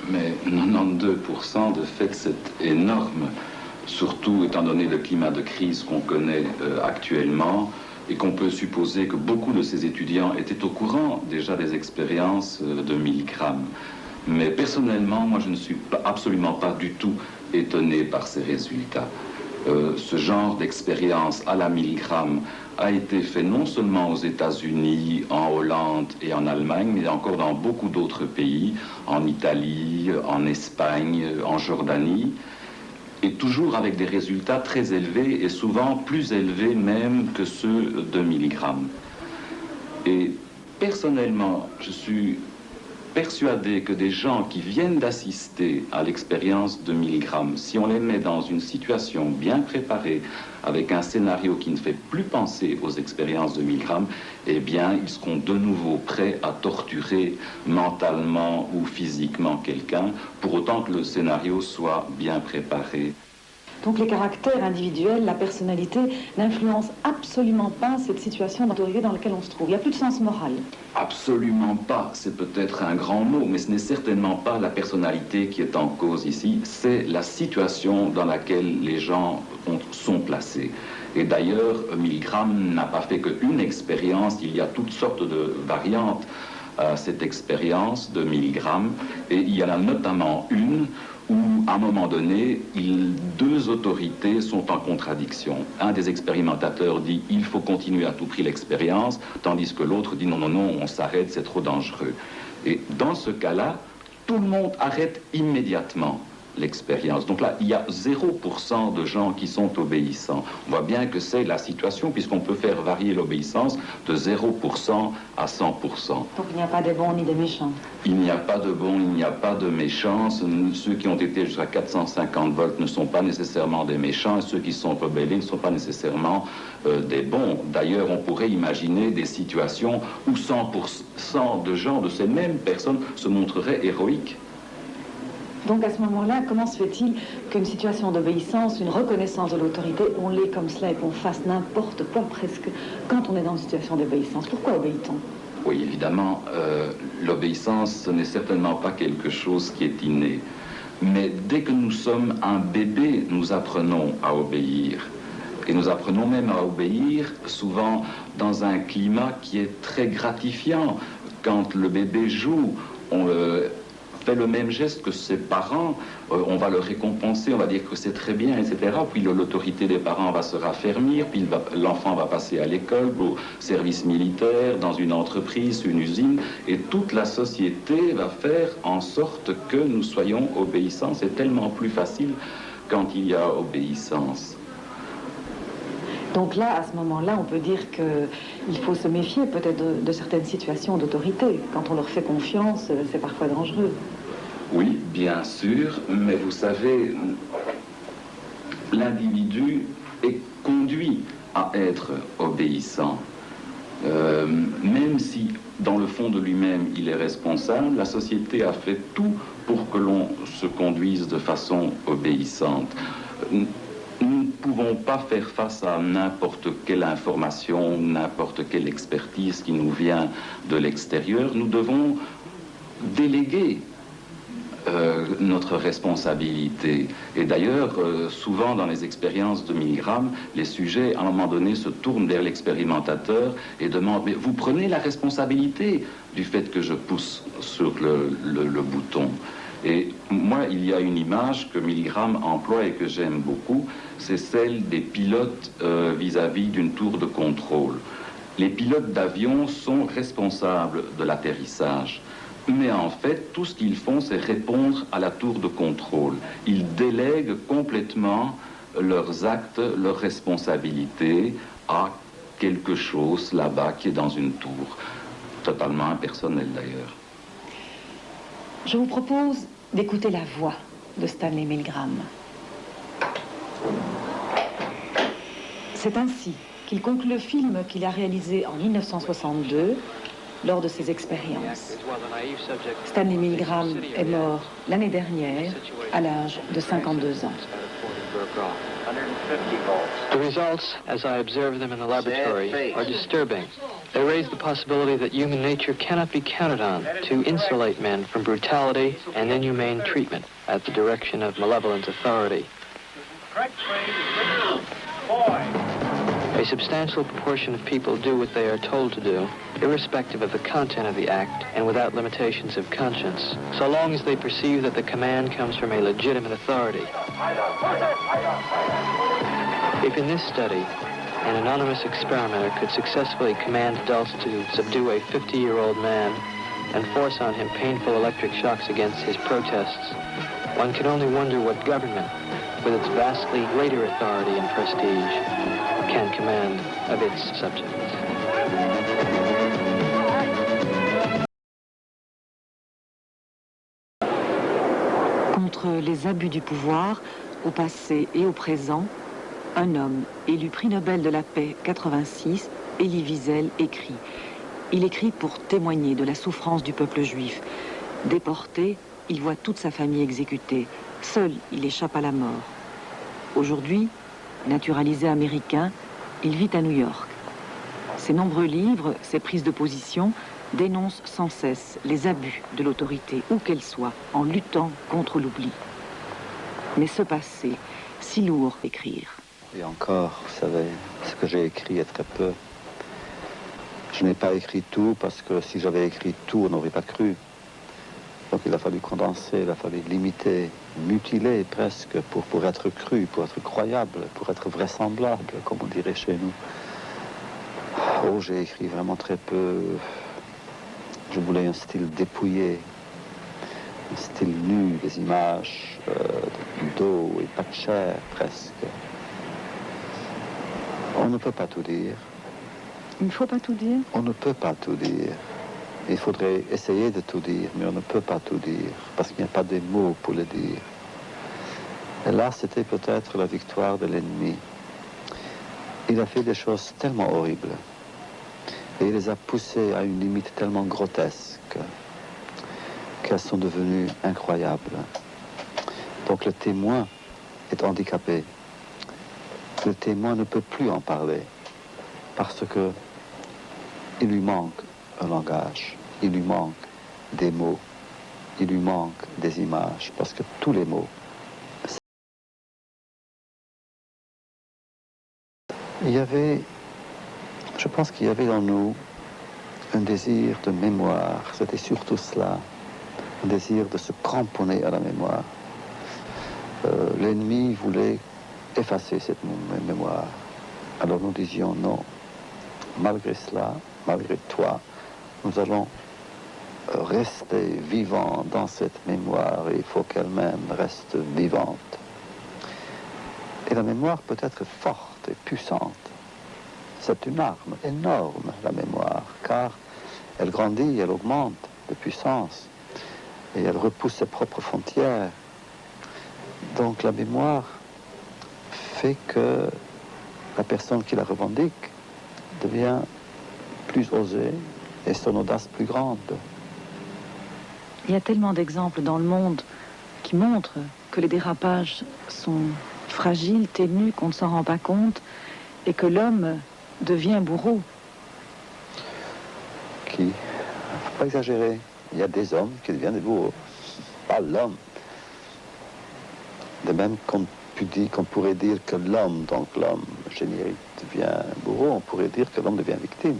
Mais 92% de fait, c'est énorme, surtout étant donné le climat de crise qu'on connaît actuellement et qu'on peut supposer que beaucoup de ces étudiants étaient au courant déjà des expériences de Milgram. Mais personnellement, moi, je ne suis absolument pas du tout étonné par ces résultats. Ce genre d'expérience à la Milgram a été fait non seulement aux États-Unis, en Hollande et en Allemagne, mais encore dans beaucoup d'autres pays, en Italie, en Espagne, en Jordanie, et toujours avec des résultats très élevés et souvent plus élevés même que ceux de Milgram. Et personnellement, je suis persuadé que des gens qui viennent d'assister à l'expérience de Milgram, si on les met dans une situation bien préparée, avec un scénario qui ne fait plus penser aux expériences de Milgram, eh bien, ils seront de nouveau prêts à torturer mentalement ou physiquement quelqu'un, pour autant que le scénario soit bien préparé. Donc les caractères individuels, la personnalité n'influencent absolument pas cette situation d'autorité dans laquelle on se trouve. Il n'y a plus de sens moral. Absolument pas. C'est peut-être un grand mot, mais ce n'est certainement pas la personnalité qui est en cause ici. C'est la situation dans laquelle les gens sont placés. Et d'ailleurs, Milgram n'a pas fait qu'une expérience. Il y a toutes sortes de variantes à cette expérience de Milgram, et il y en a notamment une où, à un moment donné, deux autorités sont en contradiction. Un des expérimentateurs dit « il faut continuer à tout prix l'expérience », tandis que l'autre dit « non, non, non, on s'arrête, c'est trop dangereux ». Et dans ce cas-là, tout le monde arrête immédiatement l'expérience. Donc là, il y a 0% de gens qui sont obéissants. On voit bien que c'est la situation, puisqu'on peut faire varier l'obéissance de 0% à 100%. Donc il n'y a pas de bons ni de méchants. Il n'y a pas de bons, il n'y a pas de méchants. Ceux qui ont été jusqu'à 450 volts ne sont pas nécessairement des méchants, et ceux qui sont rebellés ne sont pas nécessairement des bons. D'ailleurs, on pourrait imaginer des situations où 100% de gens, de ces mêmes personnes, se montreraient héroïques. Donc à ce moment-là, comment se fait-il qu'une situation d'obéissance, une reconnaissance de l'autorité, on l'ait comme cela et qu'on fasse n'importe quoi presque quand on est dans une situation d'obéissance? Pourquoi obéit-on? Oui, évidemment, l'obéissance, ce n'est certainement pas quelque chose qui est inné. Mais dès que nous sommes un bébé, nous apprenons à obéir. Et nous apprenons même à obéir souvent dans un climat qui est très gratifiant. Quand le bébé joue, on fait le même geste que ses parents, on va le récompenser, on va dire que c'est très bien, etc. Puis l'autorité des parents va se raffermir, puis l'enfant va passer à l'école, au service militaire, dans une entreprise, une usine, et toute la société va faire en sorte que nous soyons obéissants. C'est tellement plus facile quand il y a obéissance. Donc là, à ce moment-là, on peut dire qu'il faut se méfier peut-être de certaines situations d'autorité. Quand on leur fait confiance, c'est parfois dangereux. Oui, bien sûr, mais vous savez, l'individu est conduit à être obéissant. Même si, dans le fond de lui-même, il est responsable, la société a fait tout pour que l'on se conduise de façon obéissante. Nous ne pouvons pas faire face à n'importe quelle information, n'importe quelle expertise qui nous vient de l'extérieur. Nous devons déléguer notre responsabilité. Et d'ailleurs, souvent dans les expériences de Milgram, les sujets, à un moment donné, se tournent vers l'expérimentateur et demandent « mais vous prenez la responsabilité du fait que je pousse sur le bouton ». Et moi, il y a une image que Milgram emploie et que j'aime beaucoup, c'est celle des pilotes vis-à-vis d'une tour de contrôle. Les pilotes d'avion sont responsables de l'atterrissage. Mais en fait, tout ce qu'ils font, c'est répondre à la tour de contrôle. Ils délèguent complètement leurs actes, leurs responsabilités à quelque chose là-bas qui est dans une tour. Totalement impersonnel d'ailleurs. Je vous propose d'écouter la voix de Stanley Milgram. C'est ainsi qu'il conclut le film qu'il a réalisé en 1962 lors de ses expériences. Stanley Milgram est mort l'année dernière à l'âge de 52 ans. The results, as I observe them in the laboratory, are disturbing. They raise the possibility that human nature cannot be counted on to insulate men from brutality and inhumane treatment at the direction of malevolent authority. A substantial proportion of people do what they are told to do, irrespective of the content of the act and without limitations of conscience, so long as they perceive that the command comes from a legitimate authority. If in this study, an anonymous experimenter could successfully command adults to subdue a 50-year-old man and force on him painful electric shocks against his protests, one can only wonder what government, with its vastly greater authority and prestige, can command of its subjects. Contre les abus du pouvoir, au passé et au présent, un homme, élu prix Nobel de la paix 86, Elie Wiesel, écrit. Il écrit pour témoigner de la souffrance du peuple juif. Déporté, il voit toute sa famille exécutée. Seul, il échappe à la mort. Aujourd'hui, naturalisé américain, il vit à New York. Ses nombreux livres, ses prises de position, dénoncent sans cesse les abus de l'autorité, où qu'elle soit, en luttant contre l'oubli. Mais ce passé, si lourd à écrire. Et encore, vous savez, ce que j'ai écrit est très peu. Je n'ai pas écrit tout parce que si j'avais écrit tout, on n'aurait pas cru. Donc il a fallu condenser, il a fallu limiter, mutiler presque pour être cru, pour être croyable, pour être vraisemblable, comme on dirait chez nous. Oh, j'ai écrit vraiment très peu. Je voulais un style dépouillé, un style nu, des images d'eau et pas de chair presque. On ne peut pas tout dire. Il ne faut pas tout dire? On ne peut pas tout dire. Il faudrait essayer de tout dire, mais on ne peut pas tout dire, parce qu'il n'y a pas des mots pour le dire. Et là, c'était peut-être la victoire de l'ennemi. Il a fait des choses tellement horribles, et il les a poussées à une limite tellement grotesque, qu'elles sont devenues incroyables. Donc le témoin est handicapé. Le témoin ne peut plus en parler, parce que il lui manque un langage, il lui manque des mots, il lui manque des images, parce que tous les mots... Je pense qu'il y avait dans nous un désir de mémoire, c'était surtout cela, un désir de se cramponner à la mémoire. L'ennemi voulait effacer cette mémoire. Alors nous disions non, malgré cela, malgré toi, nous allons rester vivants dans cette mémoire et il faut qu'elle-même reste vivante. Et la mémoire peut être forte et puissante. C'est une arme énorme, la mémoire, car elle grandit, elle augmente de puissance et elle repousse ses propres frontières. Donc la mémoire fait que la personne qui la revendique devient plus osée et son audace plus grande. Il y a tellement d'exemples dans le monde qui montrent que les dérapages sont fragiles, ténus, qu'on ne s'en rend pas compte et que l'homme devient bourreau. Qui? Il ne faut pas exagérer. Il y a des hommes qui deviennent des bourreaux. Pas l'homme. De même qu'on pourrait dire que l'homme, donc l'homme générique, devient bourreau, on pourrait dire que l'homme devient victime.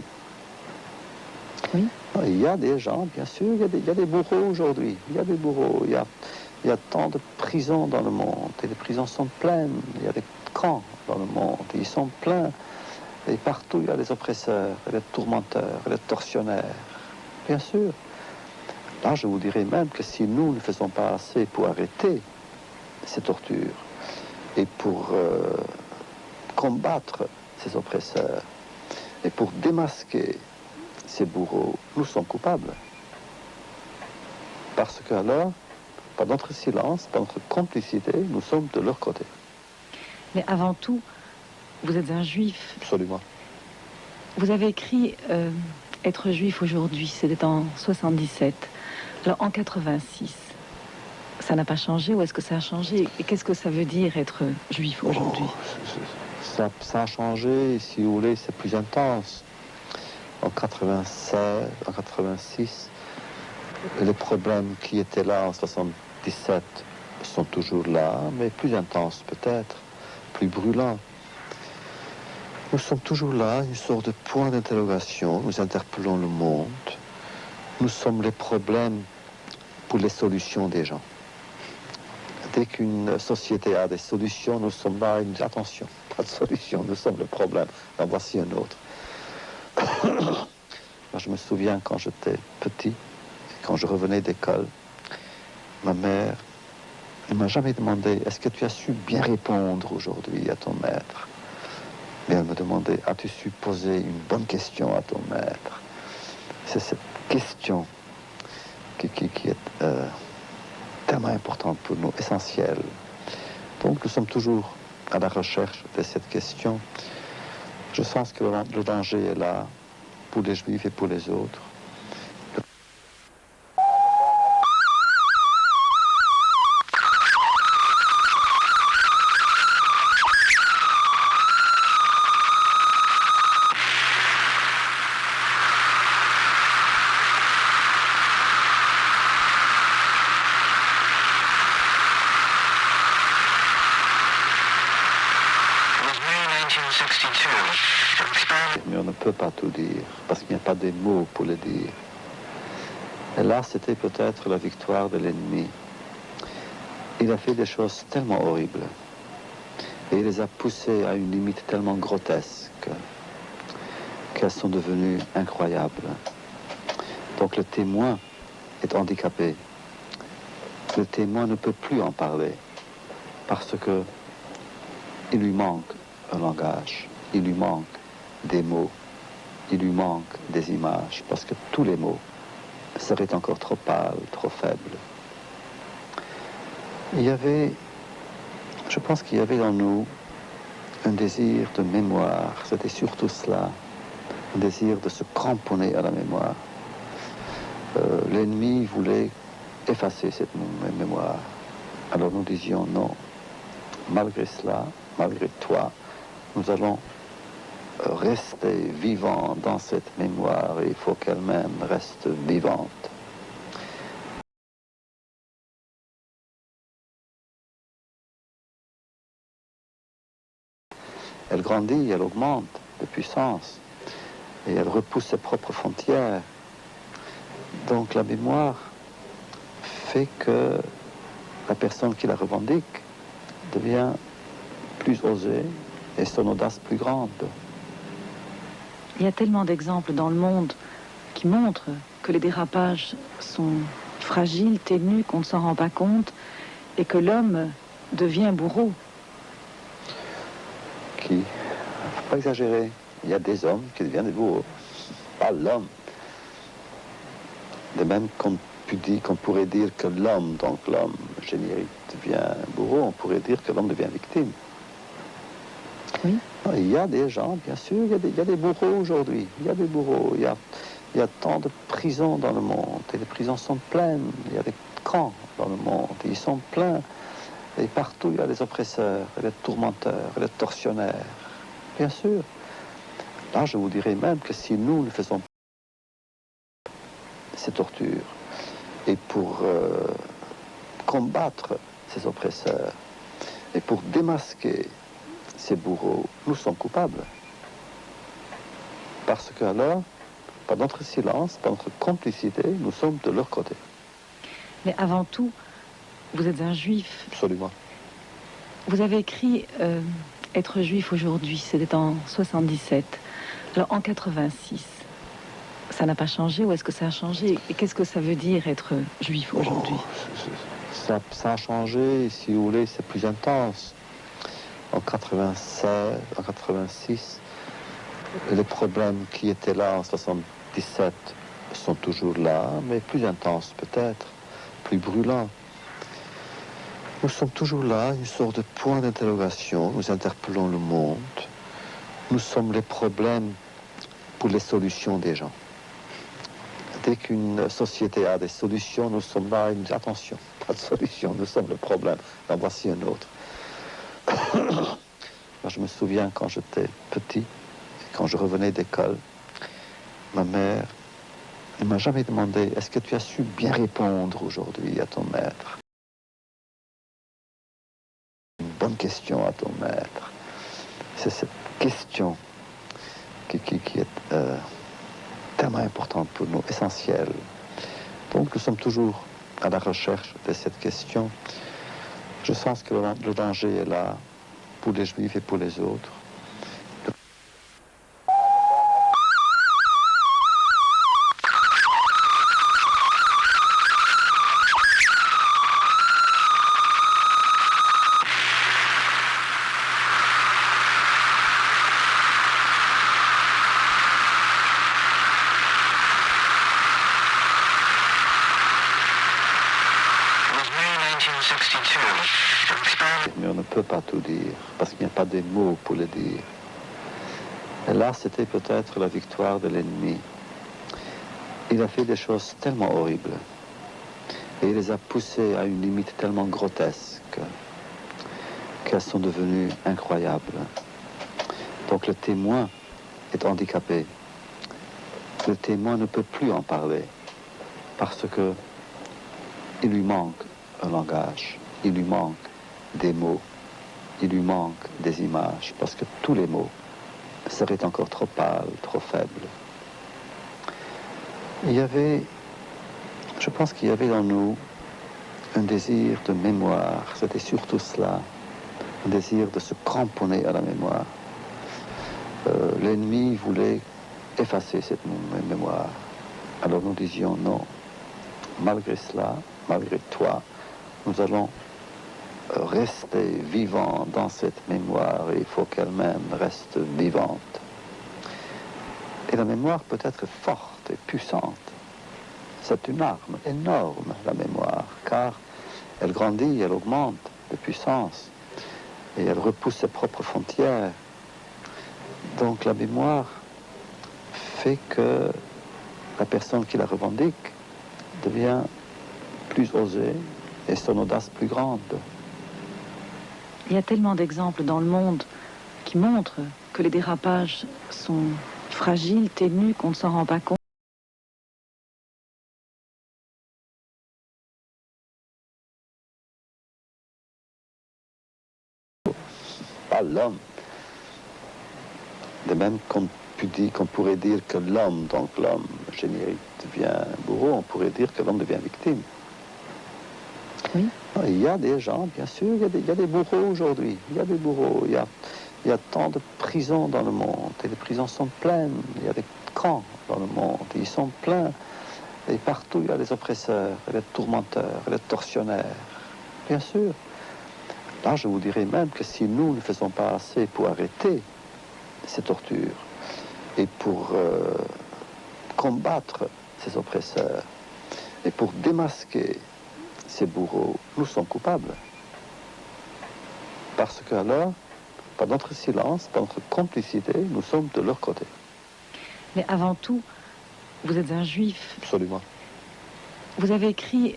Oui. Il y a des gens, bien sûr, il y a des bourreaux aujourd'hui. Il y a des bourreaux. Il y a tant de prisons dans le monde. Et les prisons sont pleines. Il y a des camps dans le monde. Ils sont pleins. Et partout, il y a des oppresseurs, et des tourmenteurs, et des tortionnaires. Bien sûr. Là, je vous dirais même que si nous ne faisons pas assez pour arrêter ces tortures et pour combattre ces oppresseurs et pour démasquer ces bourreaux, nous sommes coupables. Parce que alors, par notre silence, par notre complicité, nous sommes de leur côté. Mais avant tout, vous êtes un juif. Absolument. Vous avez écrit être juif aujourd'hui, c'était en 77. Alors en 86, ça n'a pas changé ou est-ce que ça a changé? Et qu'est-ce que ça veut dire être juif aujourd'hui? Ça a changé, si vous voulez, c'est plus intense. En 96, en 86, les problèmes qui étaient là en 77 sont toujours là, mais plus intenses peut-être, plus brûlants. Nous sommes toujours là, une sorte de point d'interrogation, nous interpellons le monde. Nous sommes les problèmes pour les solutions des gens. Dès qu'une société a des solutions, nous sommes là, attention, pas de solution, nous sommes le problème. En voici un autre. Je me souviens quand j'étais petit, quand je revenais d'école, ma mère ne m'a jamais demandé « Est-ce que tu as su bien répondre aujourd'hui à ton maître ?» Mais elle me demandait « As-tu su poser une bonne question à ton maître ?» C'est cette question qui est tellement importante pour nous, essentielle. Donc nous sommes toujours à la recherche de cette question. Je sens que le danger est là pour les Juifs et pour les autres. Mais on ne peut pas tout dire, parce qu'il n'y a pas des mots pour le dire. Et là, c'était peut-être la victoire de l'ennemi. Il a fait des choses tellement horribles, et il les a poussées à une limite tellement grotesque, qu'elles sont devenues incroyables. Donc le témoin est handicapé. Le témoin ne peut plus en parler, parce que il lui manque un langage, il lui manque des mots, il lui manque des images, parce que tous les mots seraient encore trop pâles, trop faibles. Je pense qu'il y avait en nous un désir de mémoire, c'était surtout cela, un désir de se cramponner à la mémoire. L'ennemi voulait effacer cette mémoire. Alors nous disions non, malgré cela, malgré toi, nous allons rester vivants dans cette mémoire et il faut qu'elle-même reste vivante. Elle grandit, elle augmente de puissance et elle repousse ses propres frontières. Donc la mémoire fait que la personne qui la revendique devient plus osée et son audace plus grande. Il y a tellement d'exemples dans le monde qui montrent que les dérapages sont fragiles, ténus, qu'on ne s'en rend pas compte et que l'homme devient bourreau. Il ne faut pas exagérer. Il y a des hommes qui deviennent des bourreaux, pas l'homme. De même qu'on pourrait dire que l'homme, donc l'homme générique, devient bourreau, on pourrait dire que l'homme devient victime. Oui. Il y a des gens, bien sûr, il y a des bourreaux aujourd'hui. Il y a des bourreaux. Il y a tant de prisons dans le monde. Et les prisons sont pleines. Il y a des camps dans le monde. Ils sont pleins. Et partout, il y a des oppresseurs, et des tourmenteurs, et des tortionnaires. Bien sûr. Là, je vous dirais même que si nous ne faisons pas ces tortures, et pour combattre ces oppresseurs, et pour démasquer ces bourreaux, nous sommes coupables. Parce que alors, par notre silence, par notre complicité, nous sommes de leur côté. Mais avant tout, vous êtes un juif. Absolument. Vous avez écrit être juif aujourd'hui, c'était en 77. Alors en 86, ça n'a pas changé ou est-ce que ça a changé? Et qu'est-ce que ça veut dire être juif aujourd'hui? Ça a changé, si vous voulez, c'est plus intense. En 96, en 86, les problèmes qui étaient là en 77 sont toujours là, mais plus intenses peut-être, plus brûlants. Nous sommes toujours là, une sorte de point d'interrogation, nous interpellons le monde. Nous sommes les problèmes pour les solutions des gens. Dès qu'une société a des solutions, nous sommes là, attention, pas de solution, nous sommes le problème. En voici un autre. Je me souviens quand j'étais petit, quand je revenais d'école, ma mère ne m'a jamais demandé « Est-ce que tu as su bien répondre aujourd'hui à ton maître ?» Une bonne question à ton maître. C'est cette question qui est tellement importante pour nous, essentielle. Donc nous sommes toujours à la recherche de cette question. Je sens que le danger est là pour les Juifs et pour les autres. Mais on ne peut pas tout dire, parce qu'il n'y a pas des mots pour le dire. Et là, c'était peut-être la victoire de l'ennemi. Il a fait des choses tellement horribles, et il les a poussées à une limite tellement grotesque, qu'elles sont devenues incroyables. Donc le témoin est handicapé. Le témoin ne peut plus en parler, parce que il lui manque un langage, il lui manque des mots, il lui manque des images, parce que tous les mots serait encore trop pâle, trop faible. Je pense qu'il y avait dans nous un désir de mémoire, c'était surtout cela, un désir de se cramponner à la mémoire. L'ennemi voulait effacer cette mémoire. Alors nous disions non, malgré cela, malgré toi, nous allons rester vivants dans cette mémoire et il faut qu'elle-même reste vivante. Et la mémoire peut être forte et puissante. C'est une arme énorme, la mémoire, car elle grandit, elle augmente de puissance et elle repousse ses propres frontières. Donc la mémoire fait que la personne qui la revendique devient plus osée et son audace plus grande. Il y a tellement d'exemples dans le monde qui montrent que les dérapages sont fragiles, ténus, qu'on ne s'en rend pas compte. Pas l'homme. De même qu'on pourrait dire que l'homme, donc l'homme générique, devient bourreau, on pourrait dire que l'homme devient victime. Oui. Il y a des gens, bien sûr, il y a des bourreaux aujourd'hui. Il y a des bourreaux. Il y a tant de prisons dans le monde. Et les prisons sont pleines. Il y a des camps dans le monde. Ils sont pleins. Et partout, il y a des oppresseurs, et des tourmenteurs, et des tortionnaires. Bien sûr. Là, je vous dirais même que si nous ne faisons pas assez pour arrêter ces tortures et pour combattre ces oppresseurs et pour démasquer ces bourreaux, nous sommes coupables. Parce que alors, par notre silence, par notre complicité, nous sommes de leur côté. Mais avant tout, vous êtes un juif. Absolument. Vous avez écrit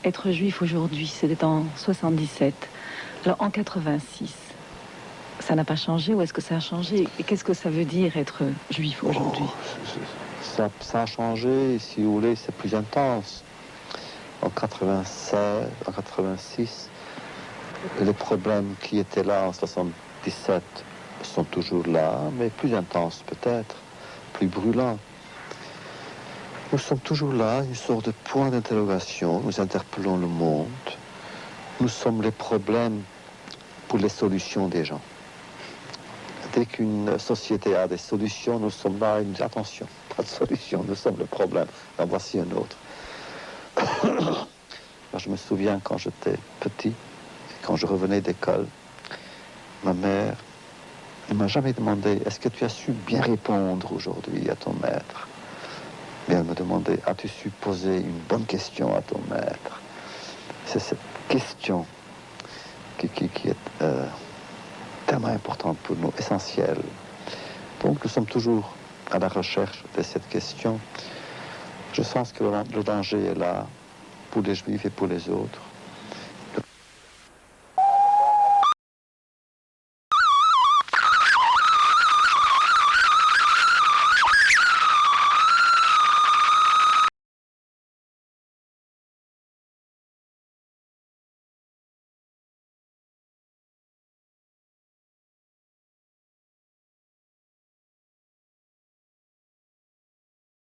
être juif aujourd'hui, c'était en 77. Alors en 86, ça n'a pas changé ou est-ce que ça a changé? Et qu'est-ce que ça veut dire être juif aujourd'hui? Ça a changé, si vous voulez, c'est plus intense. En 96, en 86, les problèmes qui étaient là en 77 sont toujours là, mais plus intenses peut-être, plus brûlants. Nous sommes toujours là, une sorte de point d'interrogation, nous interpellons le monde. Nous sommes les problèmes pour les solutions des gens. Dès qu'une société a des solutions, nous sommes là, attention, pas de solution, nous sommes le problème. En voici un autre. Je me souviens quand j'étais petit, quand je revenais d'école, ma mère ne m'a jamais demandé « Est-ce que tu as su bien répondre aujourd'hui à ton maître ?» Mais elle me demandait « As-tu su poser une bonne question à ton maître ?» C'est cette question qui est tellement importante pour nous, essentielle. Donc nous sommes toujours à la recherche de cette question. Je pense que le danger est là pour les Juifs et pour les autres.